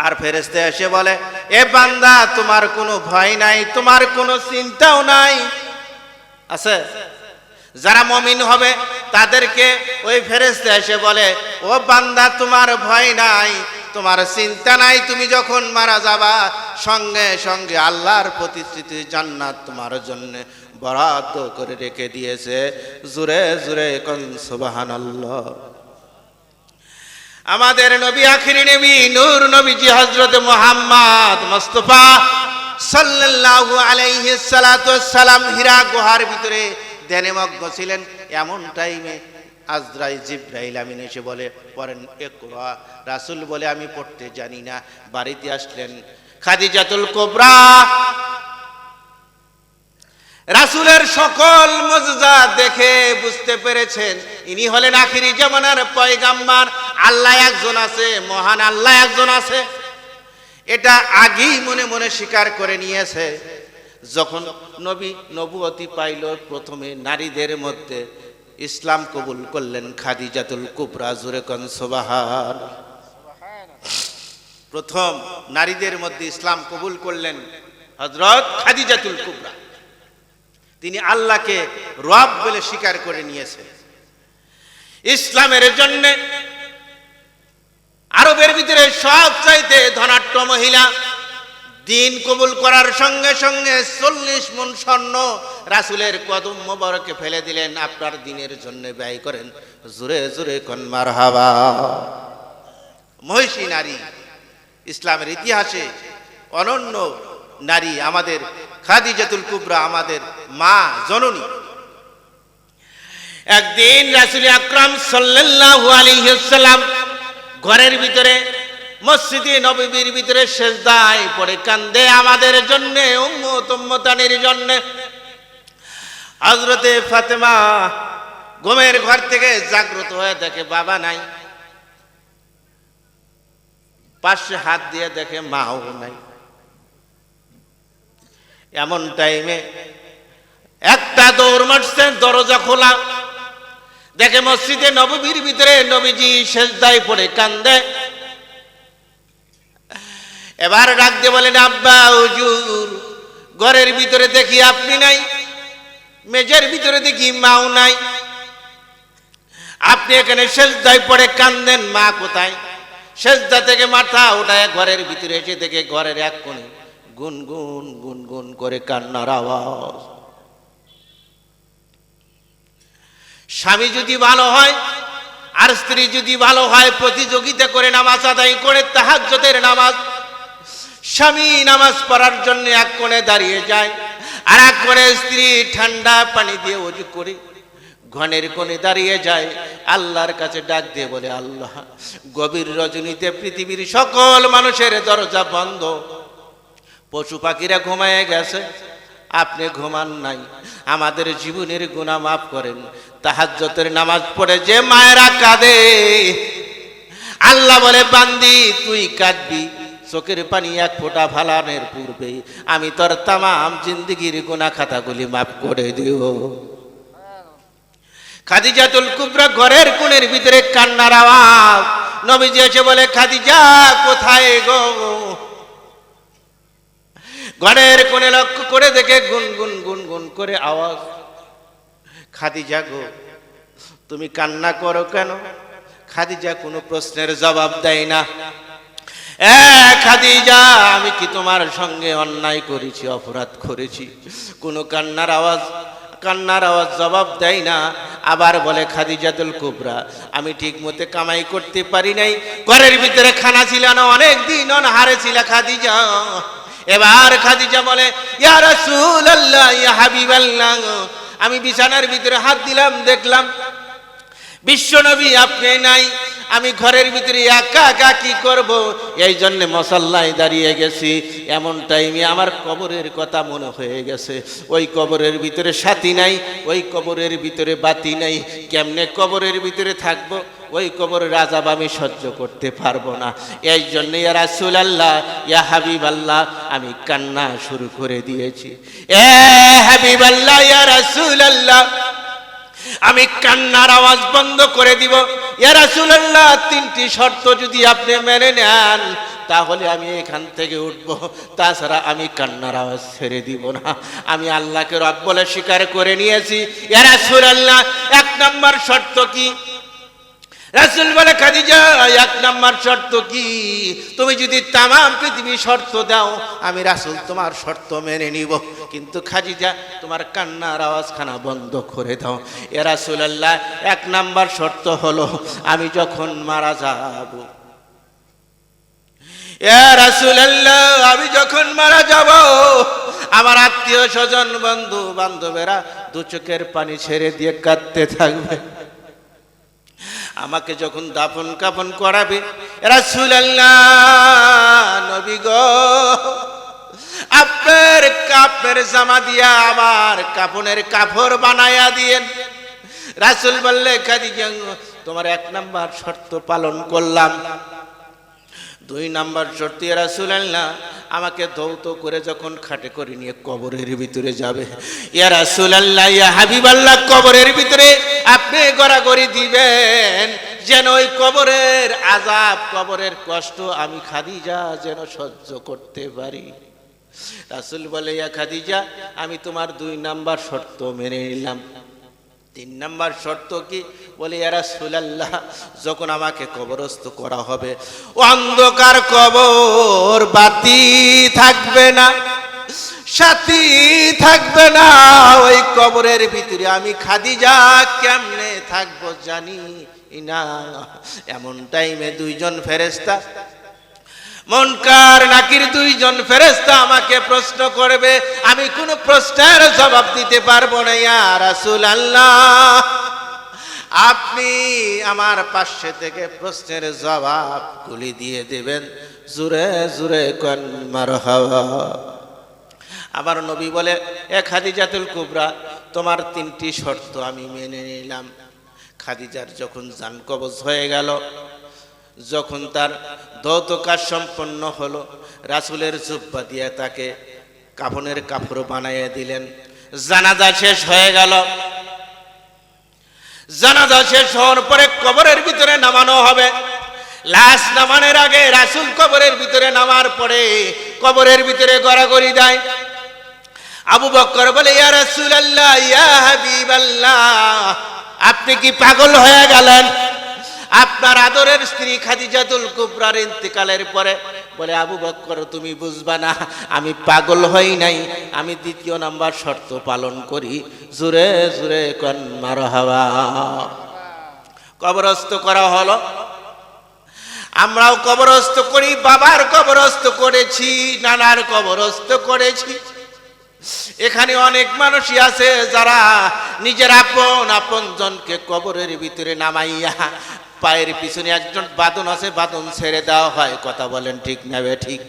আর ফেরেশতা এসে বলে, এ বান্দা তোমার কোনো ভয় নাই, তোমার কোনো চিন্তাও নাই। আছে যারা মুমিন হবে তাদেরকে ওই ফেরেশতা এসে বলে, ও বান্দা তোমার ভয় নাই, তোমার চিন্তা নাই, তুমি যখন মারা যাবা সঙ্গে সঙ্গে আল্লাহর প্রতিশ্রুতি জান্নাত তোমার জন্য বরাদ্দ করে রেখে দিয়েছে। জোরে জোরে কোন সুবহানাল্লাহ। আমাদের নবী, আখিরি নবী, নূর নবীজি হযরত মুহাম্মদ মুস্তাফা সাল্লাল্লাহু আলাইহি সাল্লাতু ওয়াসসালাম হীরা গুহার ভিতরে ধ্যানমগ্ন ছিলেন। এমন টাইমে আজরাইল জিবরাইল আমিন এসে বলে, পড়েন ইকরা। রাসূল বলে, আমি পড়তে জানি না। বাড়িতে আসলেন খাদিজাতুল কুবরা, রাসূলের সকল মুজিজা দেখে বুঝতে পেরেছেন ইনি হলেন আখিরি জামানার পয়গাম্বর। আল্লাহ একজন আছে, মহান আল্লাহ একজন আছে, এটা আগেই মনে মনে স্বীকার করে নিয়েছে। যখন নবী নবুয়তি পাইল, প্রথমে নারীদের মধ্যে ইসলাম কবুল করলেন খাদিজাতুল কুবরা। জোরে কোন সুবহান। প্রথম নারীদের মধ্যে ইসলাম কবুল করলেন হযরত খাদিজাতুল কুবরা। তিনি আল্লাহকে রব বলে স্বীকার করে নিয়েছেন। ইসলামের জন্য আরবের ভিতরে সবচাইতে ধনাঢ্য মহিলা, দিন কবুল করার সঙ্গে সঙ্গে 40 মণ স্বর্ণ রাসূলের কদম মোবারকে ফেলে দিলেন, আপনার দিনের জন্য ব্যয় করেন। জোরে জোরে কোন মারহাবা। মহিষী নারী, ইসলামের ইতিহাসে অনন্য নারী আমাদের খাদিজাতুল কুবরা, আমাদের মা জননী। একদিন রাসূল আকরাম সাল্লাল্লাহু আলাইহি ওয়াসাল্লাম ঘরের ভিতরে, মসজিদে নববীর ভিতরে সেজদায় পড়ে কান্দে আমাদের জন্য, উম্মত উম্মতানির জন্য। হযরতে ফাতেমা ঘুমের ঘর থেকে জাগ্রত হয়ে দেখে বাবা নাই, পাশে হাত দিয়ে দেখে মাও নাই। এমন টাইমে একটা দৌড় মারছে, দরজা খোলা, দেখে মসজিদে নববীর ভিতরে নবীজি সেজদায় পড়ে কান্দে। এবার ডাক দিয়ে বলেন, আব্বা হুজুর, ঘরের ভিতরে দেখি আপনি নাই, মেজের ভিতরে দেখি মাও নাই, আপনি এখানে সেজদায় পড়ে কান্দেন, মা কোথায়? সেজদা থেকে মাথা উঠায় ঘরের ভিতরে এসে দেখে ঘরের এক কোণে গুনগুন গুনগুন করে কান্নার আওয়াজ। স্বামী যদি ভালো হয় আর স্ত্রী যদি ভালো হয়, প্রতিযোগিতা করে নামাজ আদায় করে তাহাজ্জুদের নামাজ। স্বামী নামাজ পড়ার জন্য এক কোণে দাঁড়িয়ে যায় আর এক করে স্ত্রী ঠান্ডা পানি দিয়ে ওযু করে ঘনের কোণে দাঁড়িয়ে যায়, আল্লাহর কাছে ডাক দিয়ে বলে, আল্লাহ, গভীর রজনীতে পৃথিবীর সকল মানুষের দরজা বন্ধ, পশু পাখিরা ঘুমায় গেছে, আপনি ঘুমান নাই, আমাদের জীবনের গুনাহ মাফ করেন। তাহাজ্জুদের নামাজ পড়ে যে মায়েরা কাঁদে, আল্লাহ বলে, বান্দি তুই কাঁদবি, চোখের পানি এক ফোঁটা ফালানোর পূর্বে আমি তোর তামাম জিন্দেগির গুনাহ খাতাগুলি মাফ করে দিও। খাদিজাতুল কুবরা ঘরের কোণের ভিতরে কান্নার আওয়াজ। নবীজি এসে বলে, খাদিজা কোথায় গো? ঘরের কোণে লক্ষ্য করে দেখে গুনগুন গুনগুন করে আওয়াজ। খাদিজা গো, তুমি কান্না করো কেন? খাদিজা কোনো প্রশ্নের জবাব দেয় না। খাদিজা, আমি কি তোমার সঙ্গে অন্যায় করেছি, অপরাধ করেছি? কোনো কান্নার আওয়াজ জবাব দেয় না। আবার বলে, খাদিজাতুল কুবরা, আমি ঠিক মতো কামাই করতে পারি নাই, ঘরের ভিতরে খানা ছিল না, অনেক দিন অনাহারে ছিল খাদিজা। এবার খাদিজা বলে, ইয়া রাসূলুল্লাহ, ইয়া হাবিবাল্লাহ, আমি বিছানার ভিতরে হাত দিলাম, দেখলাম বিশ্বনবী আপনি নাই, আমি ঘরের ভিতরে একা একা কি করব, এই জন্য মুসাল্লায় দাঁড়িয়ে গেছি। এমন টাইমে আমার কবরের কথা মনে হয়ে গেছে, ওই কবরের ভিতরে সাথী নাই, ওই কবরের ভিতরে বাতি নাই, কেমনে কবরের ভিতরে থাকবো? ওই কবরের আযাব আমি সহ্য করতে পারবো না। এই জন্য ইয়া রাসূলুল্লাহ, ইয়া হাবিবাল্লাহ, আমি কান্না শুরু করে দিয়েছি। এ হাবিবাল্লাহ, ইয়া রাসূলুল্লাহ, আমি কান্নার আওয়াজ বন্ধ করে দিব। ইয়া রাসূলুল্লাহ, তিনটি শর্ত যদি আপনি মেনে নেন তাহলে আমি এখান থেকে উঠব, তাছাড়া আমি কান্নার আওয়াজ ছেড়ে দিব না। আমি আল্লাহকে রব বলে স্বীকার করে নিয়েছি। ইয়া রাসূলুল্লাহ, এক নাম্বার শর্ত কি? রাসূল বলে, খাদিজা, এক নাম্বার শর্ত কি? তুমি যদি তামাম পৃথিবী শর্ত দাও, আমি রাসূল তোমার শর্ত মেনে নিব, কিন্তু খাদিজা তোমার কান্নার আওয়াজখানা বন্ধ করে দাও। ইয়া রাসূলুল্লাহ, এক নাম্বার শর্ত হলো আমি যখন মারা যাব। ইয়া রাসূলুল্লাহ, আমি যখন মারা যাব, আমার আত্মীয় স্বজন বন্ধু বান্ধবেরা দু চোখের পানি ছেড়ে দিয়ে কাঁদতে থাকবে। আমাকে যখন দাফন কাফন করাবে, রাসূলুল্লাহ, নবী গো, আপনার জামা দিয়া আমার কাফনের কাপড় বানায়া দিয়েন। রাসূল বললে, খাদিজা, তোমার এক নাম্বার শর্ত পালন করলাম, দুই নাম্বার শর্ত, ইয়া রাসূলুল্লাহ, আমাকে দৌত করে যখন খাটে করে নিয়ে কবরের ভিতরে যাবে, ইয়া রাসূলুল্লাহ, ইয়া হাবিবাল্লাহ, কবরের ভিতরে আপনি গড়াগড়ি দিবেন, যেন ওই কবরের আযাব, কবরের কষ্ট আমি খাদিজা যেন সহ্য করতে পারি। রাসূল বলে, ইয়া খাদিজা, আমি তোমার দুই নাম্বার শর্ত মেনে নিলাম। তিন নাম্বার শর্ত কি? বলে, ইয়া রাসূলুল্লাহ, যখন আমাকে কবরস্থ করা হবে, অন্ধকার কবর, বাতি থাকবে না, সাথী থাকবে না, ওই কবরের ভিতরে আমি খাদিজা কেমনে থাকবো জানি না। এমন টাইমে দুইজন ফেরেশতা, মুনকার নাকির দুইজন ফেরেশতা আমাকে প্রশ্ন করবে, আমি কোনো প্রশ্নের জবাব দিতে পারবো না। ইয়া রাসূলুল্লাহ, আপনি আমার পাশে থেকে প্রশ্নের জবাব গুলি দিয়ে দেবেন। জোরে জোরে কোন মারহাবা। আমার নবী বলে, এ খাদিজাতুল কুবরা, তোমার তিনটি শর্ত আমি মেনে নিলাম। খাদিজার যখন জান কবজ হয়ে গেল, যখন তার দৌত কাজ সম্পন্ন হলো, রাসূলের জুব্বা দিয়ে তাকে কাফনের কাপড় বানাইয়া দিলেন। জানাজা শেষ হয়ে গেল। জানাজা শেষ হওয়ার পরে কবরের ভিতরে নামানো হবে। লাশ নামানোর আগে রাসূল কবরের ভিতরে নামার পরে কবরের ভিতরে গড়াগড়ি দেয়। আবু বকর বলে, ইয়া রাসূলুল্লাহ, ইয়া হাবিবাল্লাহ, আপনি কি পাগল হয়ে গেলেন? আপনার আদরের স্ত্রী খাদিজাতুল কুবরার ইন্তেকালের পরে বলে, আবু বকর, তুমি বুঝবা না, আমি পাগল হই নাই, আমি দ্বিতীয় নাম্বার শর্ত পালন করি। জোরে জোরে কোন মারহাবা। কবরস্থ করা হলো। আমরাও কবরস্থ করি, বাবার কবরস্থ করেছি, নানার কবরস্থ করেছি। এখানে অনেক মানুষই আছে যারা নিজের আপন জনকে কবরের ভিতরে নামাইয়া পায়ের পিছনে একজন বাদন আছে, বাদন ছেড়ে দেওয়া হয়। কথা বলেন ঠিক না ঠিক?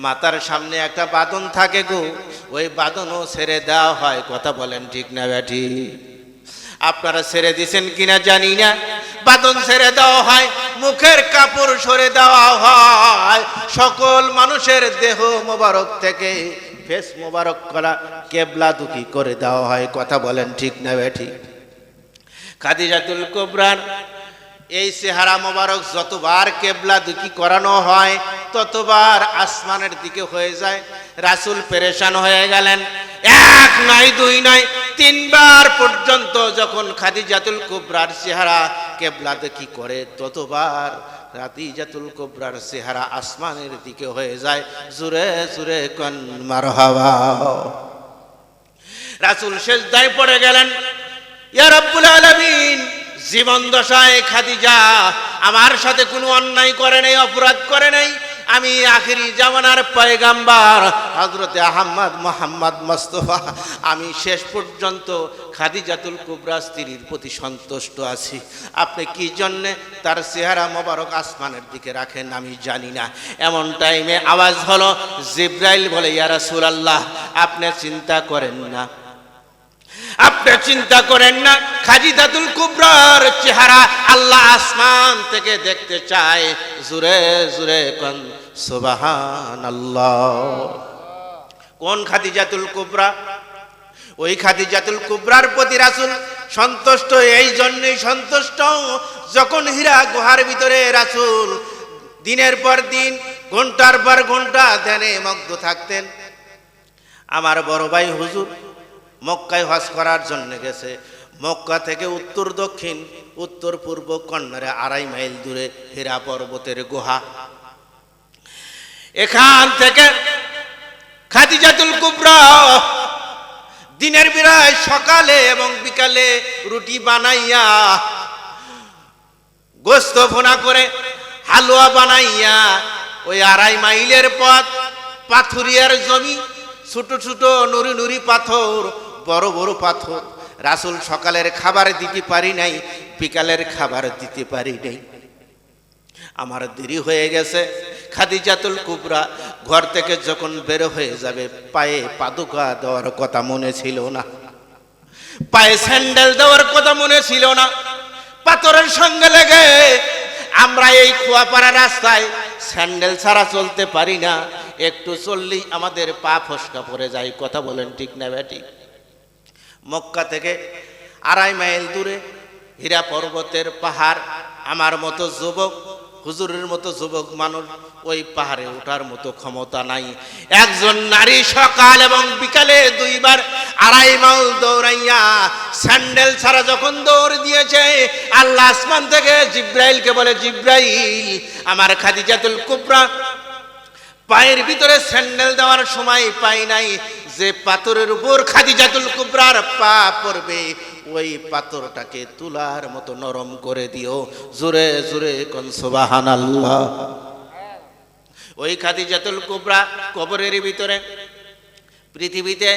মাথার সামনে একটা বাদন থাকে গো, ওই বাদনও ছেড়ে দেওয়া হয়। কথা বলেন ঠিক না ঠিক? আপনারা ছেড়ে দিছেন কিনা জানি না, বাদন ছেড়ে দেওয়া হয়, মুখের কাপড় সরে দেওয়া হয়, সকল মানুষের দেহ মোবারক থেকে ফেস মোবারক করা কেবলা দুকি করে দেওয়া হয়। কথা বলেন ঠিক না ঠিক? খাদিজাতুল কুবরার এই চেহারা মোবারক যতবার কেবলা দুকি করানো হয় ততবার আসমানের দিকে হয়ে যায়। রাসূল পেরেশান হয়ে গেলেন। এক নয়, দুই নয়, তিনবার পর্যন্ত যখন খাদিজাতুল কুবরার চেহারা কেবলা দুকি করে ততবার খাদিজাতুল কুবরার চেহারা আসমানের দিকে হয়ে যায়। জুরে জুরে কোন মারহাবা। রাসূল সিজদায় পড়ে গেলেন, ইয়া রাব্বুল আলামিন, জীবন দশায় খাদিজা আমার সাথে কোনো অন্যায় করে নাই, অপরাধ করে নাই। আমি আখিরি জামানার পয়গাম্বার হযরতে আহমদ মুহাম্মদ মুস্তাফা, আমি শেষ পর্যন্ত খাদিজাতুল কুবরা স্ত্রীর প্রতি সন্তুষ্ট আছি। আপনি কি জন্যে তার চেহারা মোবারক আসমানের দিকে রাখেন আমি জানি না। এমন টাইমে আওয়াজ হলো, জিব্রাইল বলে, ইয়া রাসূলুল্লাহ, আপনি চিন্তা করেন না, আপনি চিন্তা করেন না, খাদিজাতুল কুবরার চেহারা আল্লাহ আসমান থেকে দেখতে চায়। জুরে জুরে কোন সুবহানাল্লাহ। কোন খাদিজাতুল কুবরা? ওই খাদিজাতুল কুবরার প্রতি রাসূল সন্তুষ্ট। এই জন্যই সন্তুষ্ট, যখন হীরা গুহার ভিতরে রাসূল দিনের পর দিন, ঘন্টার পর ঘন্টা ধ্যানে মগ্ন থাকতেন। আমার বড় ভাই হুজুর মক্কায় হজ করার জন্য গেছে। মক্কা থেকে উত্তর দক্ষিণ, উত্তর পূর্ব কর্নারে 2.5 মাইল দূরে হীরা পর্বতের গুহা। এখান থেকে খাদিজাতুল কুবরা দিনের বেলায় সকালে এবং বিকালে রুটি বানাইয়া, গোস্ত ভুনা করে, হালুয়া বানাইয়া, ওই 2.5 মাইলের পথ, পাথুরিয়ার জমি, ছোট ছোট নুরি নুরি পাথর, বড় বড় পাথর। রাসূল সকালের খাবার দিতে পারি নাই, বিকালের খাবার দিতে পারি নাই। আমার দেরি হয়ে গেছে। খাদিজাতুল কুবরা ঘর থেকে যখন বের হয়ে যাবে, পায়ে পাদুকা দেওয়ার কথা মনে ছিল না, পায়ে স্যান্ডেল দেওয়ার কথা মনে ছিল না। পাথরের সঙ্গে লেগে আমরা এই কুয়াপাড়া রাস্তায় স্যান্ডেল ছাড়া চলতে পারি না, একটু চললেই আমাদের পা ফসকা পড়ে যায়। কথা বলেন ঠিক না বেটি? মক্কা থেকে 2.5 মাইল দূরে হীরা পর্বতের পাহাড়। আমার মতো যুবক, হুজুরের মতো যুবক মানুষ ওই পাহাড়ে ওঠার মতো ক্ষমতা নাই। একজন নারী সকাল এবং বিকালে 2 বার 2.5 মাইল দৌড়াইয়া স্যান্ডেল ছাড়া যখন দৌড় দিয়েছে, আল্লাহ আসমান থেকে জিব্রাইলকে বলে, জিব্রাইল, আমার খাদিজাতুল কুবরা পায়ের ভিতরে স্যান্ডেল দেওয়ার সময় পাই নাই। যে পাথরের উপর খাদিজাতুল কুবরার পা পড়বে, ওই পাথরটাকে তুলার মতো নরম করে দিও। জোরে জোরে কোন সুবহানাল্লাহ। ওই খাদিজাতুল কুবরা কবরের ভিতরে, পৃথিবীতে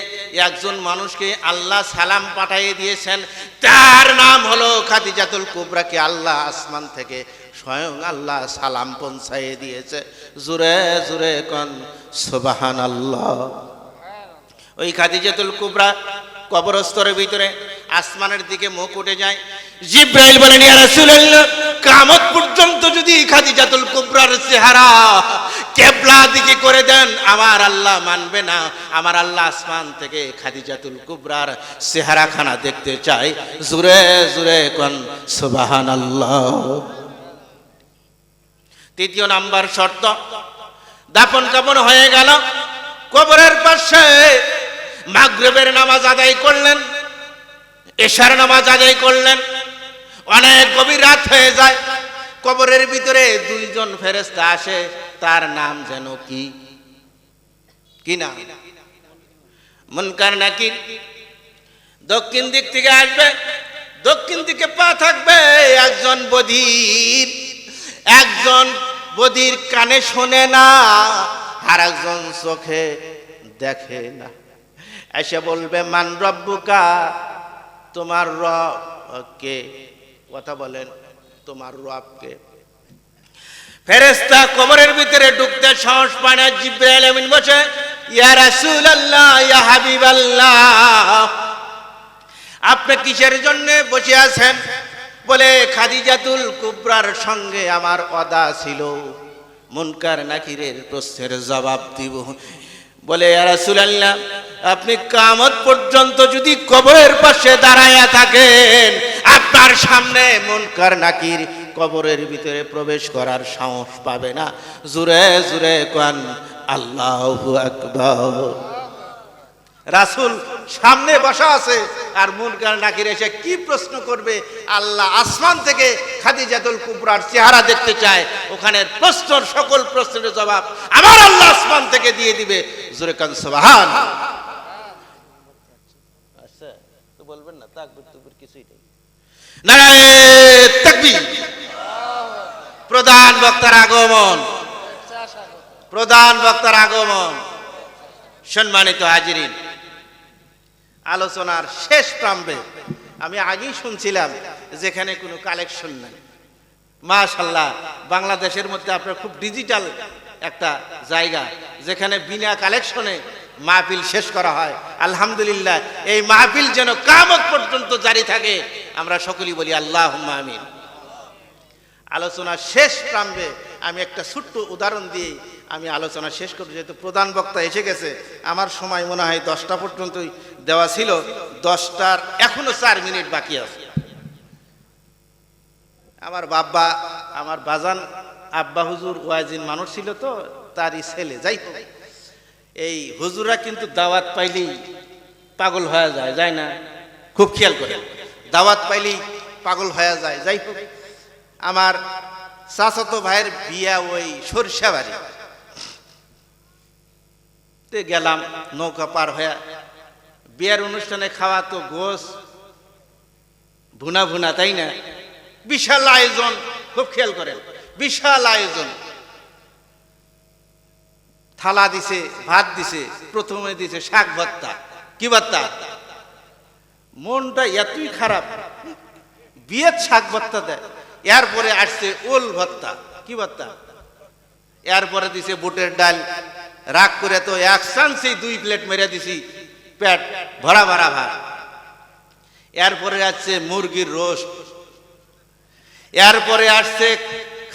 একজন মানুষকে আল্লাহ সালাম পাঠিয়ে দিয়েছেন, তার নাম হলো খাদিজাতুল কুবরাকে আল্লাহ আসমান থেকে স্বয়ং আল্লাহ সালাম পৌঁছাইয়ে দিয়েছে। জোরে জোরে কোন সুবহানাল্লাহ। ওই খাদিজাতুল কুবরা কবরস্থলের ভিতরে আসমানের দিকে মুখ উঠে যায়। জিব্রাইল বলেন, ইয়া রাসূলুল্লাহ, কিয়ামত পর্যন্ত যদি খাদিজাতুল কুবরার চেহারা কিবলা দিকে করে দেন, আমার আল্লাহ মানবে না। আমার আল্লাহ আসমান থেকে খাদিজাতুল কুবরার চেহারাখানা দেখতে চাই। জোরে জোরে কোন সুবহানাল্লাহ। তৃতীয় নাম্বার শর্ত, দাফন কাফন হয়ে গেল, কবরের পাশে মাগরিবের নামাজ আদায় করলেন, এশার নামাজ আদায় করলেন, অনেক গভীর রাত হয়ে যায়। কবরের ভিতরে 2 জন ফেরেশতা আসে, তার নাম যেন কি নাম? মুনকার নাকির। দক্ষিণ দিক থেকে আসবে, দক্ষিণ দিকে পা থাকবে একজন বধির। একজন বধির কানে শোনে না, আর একজন চোখে দেখে না। এসে বলবে মান রব্বুকা, তোমার রব কে? কথা বলেন, তোমার রব কে? ফেরেশতা কবরের ভিতরে ঢুকতে সাহস পায় না। জিবরাইল আমিন বসে, ইয়া রাসূলুল্লাহ, ইয়া হাবিবাল্লাহ, আপনি কিসের জন্য বসে আছেন? বলে খাদিজাতুল কুবরার সঙ্গে আমার ওয়াদা ছিল, মুনকার নাকিরের প্রশ্নের জবাব দিব। বলে ইয়া রাসূলুল্লাহ, আপনি কিয়ামত পর্যন্ত যদি কবরের পাশে দাঁড়ায়া থাকেন, আপনার সামনে মুনকার নাকির কবরের ভিতরে প্রবেশ করার সাহস পাবে না। জোরে জোরে কোন আল্লাহু আকবার। রাসূল সামনে বসা আছে, আর মুনকার নাকির এসে কি প্রশ্ন করবে? আল্লাহ আসমান থেকে খাদিজাতুল কুবরার চেহারা দেখতে চায়, ওখানে প্রশ্ন, সকল প্রশ্নের জবাব আমার আল্লাহ আসমান থেকে দিয়ে দিবে। জোরে কান সুবহান। আচ্ছা, তো বলবেন না তাকবীর তুকবীর কিছুই নেই। নারায়ে তাকবীর। প্রধান বক্তার আগমন, প্রধান বক্তার আগমন। সম্মানিত হাজিরিন, আলোচনার শেষ প্রান্তে আমি আগেই শুনছিলাম যেখানে কোনো কালেকশন নাই। মাশাআল্লাহ, বাংলাদেশের মধ্যে আপনার খুব ডিজিটাল একটা জায়গা, যেখানে বিনা কালেকশনে মাহফিল শেষ করা হয়। আলহামদুলিল্লাহ, এই মাহফিল যেন কিয়ামত পর্যন্ত জারি থাকে, আমরা সকলেই বলি আল্লাহুম্মা আমিন। আলোচনার শেষ প্রান্তে আমি একটা ছোট্ট উদাহরণ দিয়ে আমি আলোচনা শেষ করব, যেহেতু প্রধান বক্তা এসে গেছে। আমার সময় মনে হয় 10টা পর্যন্তই দেওয়া ছিল, 10টার এখনো 4 মিনিট বাকি আছে। আমার বাবা, আমার বাজান আব্বা হুজুর ওয়াজিন মানুষ ছিল, তো তারই ছেলে। যাই হোক, এই হুজুরা কিন্তু দাওয়াত পাইলেই পাগল হয়ে যায়, যায় না? খুব খেয়াল করে, দাওয়াত পাইলেই পাগল হয়ে যায়। যাই হোক, আমার চাচাতো ভাইয়ের বিয়া ওই সরিষাবাড়ি তে গেলাম, নৌকা পার হয়ে। বিয়ার অনুষ্ঠানে খাওয়া তো গোস ভুনা ভুনা, তাই না? বিশাল আয়োজন, খুব খেয়াল করেন, বিশাল আয়োজন। থালা দিছে, ভাত দিছে, প্রথমে দিছে শাক ভর্তা। কি ভর্তা? মনটা এতই খারাপ, বিয়ের শাক ভর্তা দেয়। এরপরে আসছে ওল ভর্তা। কি ভর্তা? এরপরে দিছে বুটের ডাল। রাগ করে তো এক চান্সেই 2 প্লেট মেরে দিছি, পেট ভরা ভরা ভাত। এরপরে আসছে মুরগির রোস্ট, এরপরে আসছে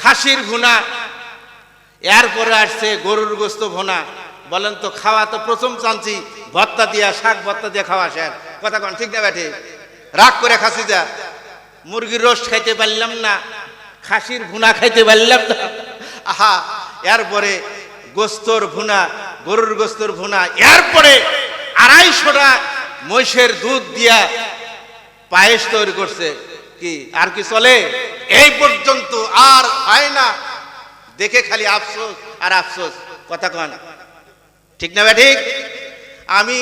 খাসির ভুনা, এরপরে আসছে গরুর গোস্ত ভুনা। বলেন তো, খাওয়া তো প্রথম চান্সি ভর্তা দিয়া, শাক ভর্তা দিয়ে খাওয়া শেষ। কথা কন ঠিক না ব্যাঠে? রাগ করে খাসি যা, মুরগির রোস্ট খাইতে পারলাম না, খাসির ভুনা খাইতে পারলাম না। আহা, এরপরে গোস্তর ভুনা, গরুর গোস্তর ভুনা, এরপরে 250টা মহিষের দুধ দিয়া পায়েস তৈরি করছে। কি আর কি চলে? এই পর্যন্ত আর হয় না। দেখে খালি আফসোস আর আফসোস। কথা কন ঠিক না ঠিক? আমি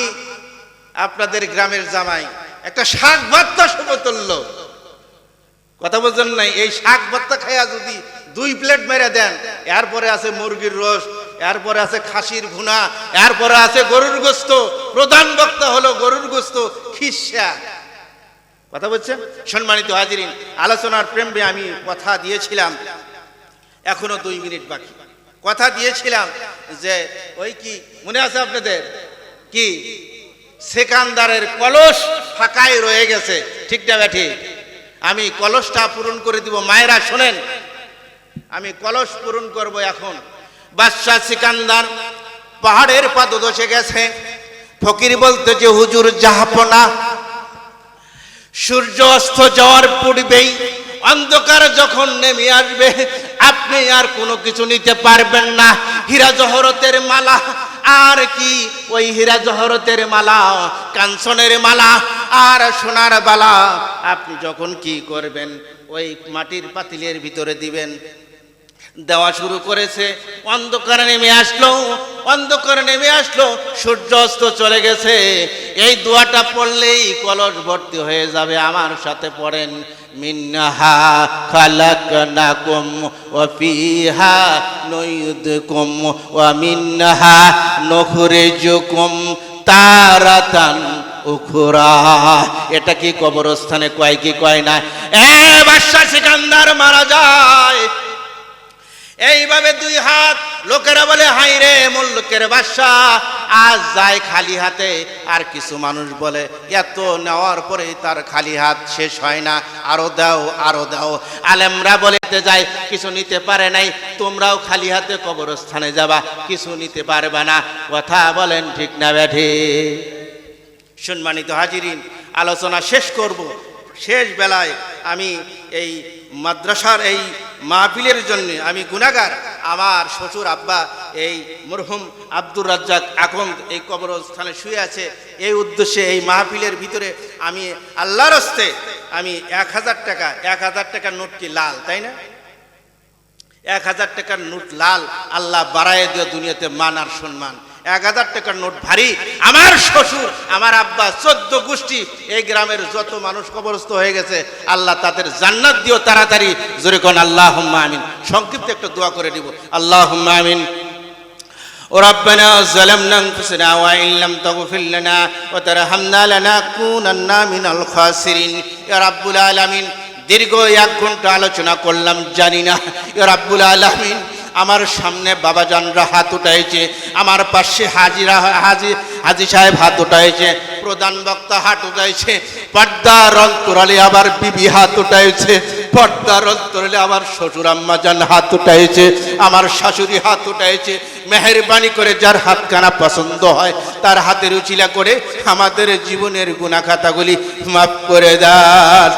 আপনাদের গ্রামের জামাই, একটা শাক ভর্তা সমতুল্য, কথা বলছেন নাই? এই শাক ভর্তা খাইয়া যদি 2 প্লেট মেরে দেন, এরপরে আছে মুরগির রোস্ট, এরপরে আছে খাসির ভুনা, এরপরে আছে গরুর গোস্ত। প্রধান বক্তা হলো গরুর গোস্ত খিসা। কথা বলছেন? সম্মানিত হাজিরিন, আলোচনার প্রেমে আমি কথা দিয়েছিলাম, এখনো 2 মিনিট বাকি। কথা দিয়েছিলাম যে ওই কি মনে আছে আপনাদের? কি সেকান্দারের কলস ফাঁকায় রয়ে গেছে, ঠিক না ব্যাঠি? আমি কলসটা পূরণ করে দিব। মায়েরা শোনেন, আমি কলস পূরণ করব এখন। বাদশাহ সিকান্দার পাহাড়ের পাদদেশে গেছে। ফকির বলতে যে হুজুর জাহাপনা, সূর্য অস্ত যাওয়ার পূর্বেই অন্ধকার যখন নেমে আসবে, আপনি আর কোনো কিছু নিতে পারবেন না। হীরা জহরতের মালা, আর কি ওই হীরা জহরতের মালা, কাঞ্চনের মালা আর সোনার বালা আপনি যখন কি করবেন, ওই মাটির পাতিলের ভিতরে দিবেন। দেওয়া শুরু করেছে। অন্ধকার নেমে আসলো, অন্ধকার নেমে আসলো, সূর্য অস্ত চলে গেছে। এই দোয়াটা পড়লেই কলস ভর্তি হয়ে যাবে। আমার সাথে পড়েন, মিনহা খালাকনাকুম ওয়া ফিহা নুইদুকুম ওয়া মিনহা নুখরিজুকুম তারাতান উখরা। এটা কি কবরস্থানে কয় কি কয় না? বাদশা সিকান্দার মারা যায়, এইভাবে দুই হাত, লোকেরা বলে হাই রে মুল্লুকের বাদশা আজ যায় খালি হাতে। আর কিছু মানুষ বলে এত নেওয়ার পরে তার খালি হাত শেষ হয় না, আরো দাও আরো দাও। আলেমরা বলে যায় কিছু নিতে পারে নাই, তোমরাও খালি হাতে কবরস্থানে যাবা, কিছু নিতে পারবে না। কথা বলেন ঠিক না ব্যাঠি? সম্মানিত হাজিরিন, আলোচনা শেষ করব। শেষ বেলায় আমি এই মাদ্রাসার এই মাহফিলের জন্য আমি গুনাহগার। আমার শ্বশুর আব্বা এই মরহুম আব্দুর রাজ্জাক এখন এই কবরস্থানে শুয়ে আছে। এই উদ্দেশ্যে এই মাহফিলের ভিতরে আমি আল্লাহর হস্তে আমি 1000 টাকা, 1000 টাকার নোট কি লাল, তাই না? 1000 টাকার নোট লাল, আল্লাহ বাড়ায় দিও দুনিয়াতে মান আর সম্মান। 1000 টাকার নোট ভারী। আমার শ্বশুর, আমার আব্বা, 14 গোষ্ঠী, এই গ্রামের যত মানুষ কবরস্থ হয়ে গেছে, আল্লাহ তাদের জান্নাত দিও তাড়াতাড়ি। জোরে কোন আল্লাহুম্মা আমিন। সংক্ষিপ্ত একটা দোয়া করে দিব, আল্লাহুম্মা আমিন। ربنا ظلمنا انفسنا وان لم تغفر لنا وترحمنا لنكونن من الخاسرين يا رب العالمين। দীর্ঘ 1 ঘন্টা আলোচনা করলাম, জানি না ইয়া রাব্বুল আলামিন আমার সামনে বাবাজানরা হাত উঠাইছে, আমার পাশে হাজি সাহেব হাত উঠাইছে, প্রধান বক্তা হাত উঠাইছে, পর্দার অন্তরালে আবার বিবি হাত উঠাইছে, পর্দার অন্তরালে আমার শ্বশুর আম্মা জান হাত উঠাইছে, আমার শাশুড়ি হাত উঠাইছে। মেহেরবানি করে যার হাতখানা পছন্দ হয় তার হাতের উচিলা করে আমাদের জীবনের গুনাহ খাতাগুলি মাফ করে দেন।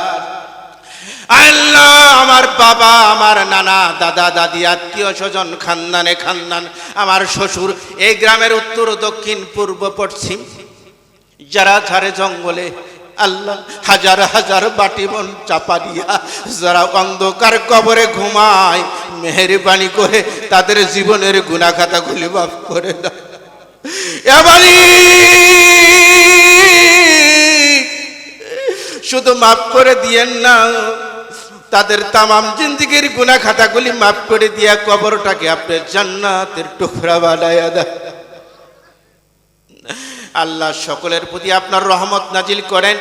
আল্লাহ আমার বাবা, আমার নানা, দাদা, দাদি, আত্মীয় স্বজন, খানদানে খানদান, আমার শ্বশুর, এই গ্রামের উত্তর, দক্ষিণ, পূর্ব, পশ্চিম যারা ঝাড়ে জঙ্গলে আল্লাহ হাজার হাজার বাটি মন চাপা দিয়া যারা অন্ধকার কবরে ঘুমায়, মেহেরবানি করে তাদের জীবনের গুনাহ খাতাগুলি মাফ করে দাও। এবারে শুধু মাফ করে দিয়েন না, তাদের তামাম জিন্দেগির গুনাহ খাতাগুলি মাফ করে দিয়া কবরটাকে আপনি জান্নাতের টুকরা বানায়া দেন। আল্লাহ সকলের প্রতি আপনার রহমত নাজিল করেন,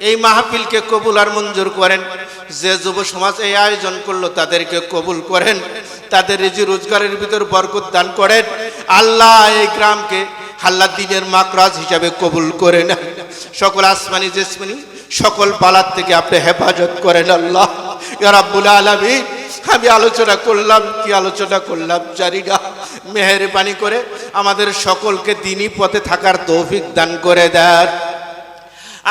এই মাহফিলকে কবুল আর মঞ্জুর করেন। যে যুব সমাজ এই আয়োজন করলো তাদেরকে কবুল করেন, তাদের রিজি রোজগারের ভিতর বরকত দান করেন। আল্লাহ এই গ্রামকে আল্লাহ দ্বীনের মাকরাজ হিসাবে কবুল করে নেন। সকল আসমানি জিসমানি সকল বালার থেকে আপনি হেফাজত করেন আল্লাহ ইয়া রাব্বুল আলামিন। আমি আলোচনা করলাম কি আলোচনা করলাম জানি না, মেহেরবানি করে আমাদের সকলকে দ্বীনি পথে থাকার তৌফিক দান করে দেন।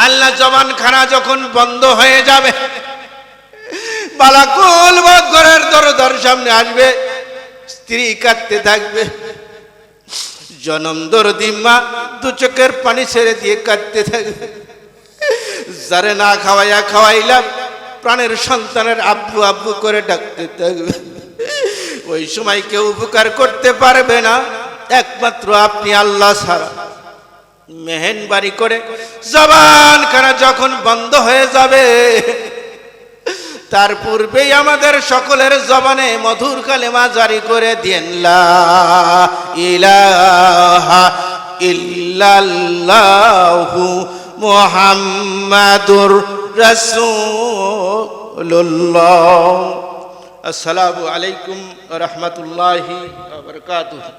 আল্লাহ জবানখানা যখন বন্ধ হয়ে যাবে, বালাকুল ঘরের দরজার সামনে আসবে, স্ত্রী কাঁদতে থাকবে, জনম দরদি মা 2 চোখের পানি ছেড়ে দিয়ে কাঁদতে থাকবে। যারে না খাওয়াইয়া খাওয়াইলাম প্রাণের সন্তানের আব্বু আব্বু করে ডাকতে থাকবে। ওই সময় কেউ উপকার করতে পারবে না, একমাত্র আপনি আল্লাহ ছাড়া। মেহেরবানি করে জবানখানা যখন বন্ধ হয়ে যাবে, তার পূর্বেই আমাদের সকলের জবানে মধুর কালেমা জারি করে দিয়েন, লা ইলাহা ইল্লাল্লাহু মুহাম্মাদুর রাসূলুল্লাহ। আসসালামু আলাইকুম ওয়া রাহমাতুল্লাহি ওয়া বারাকাতুহু।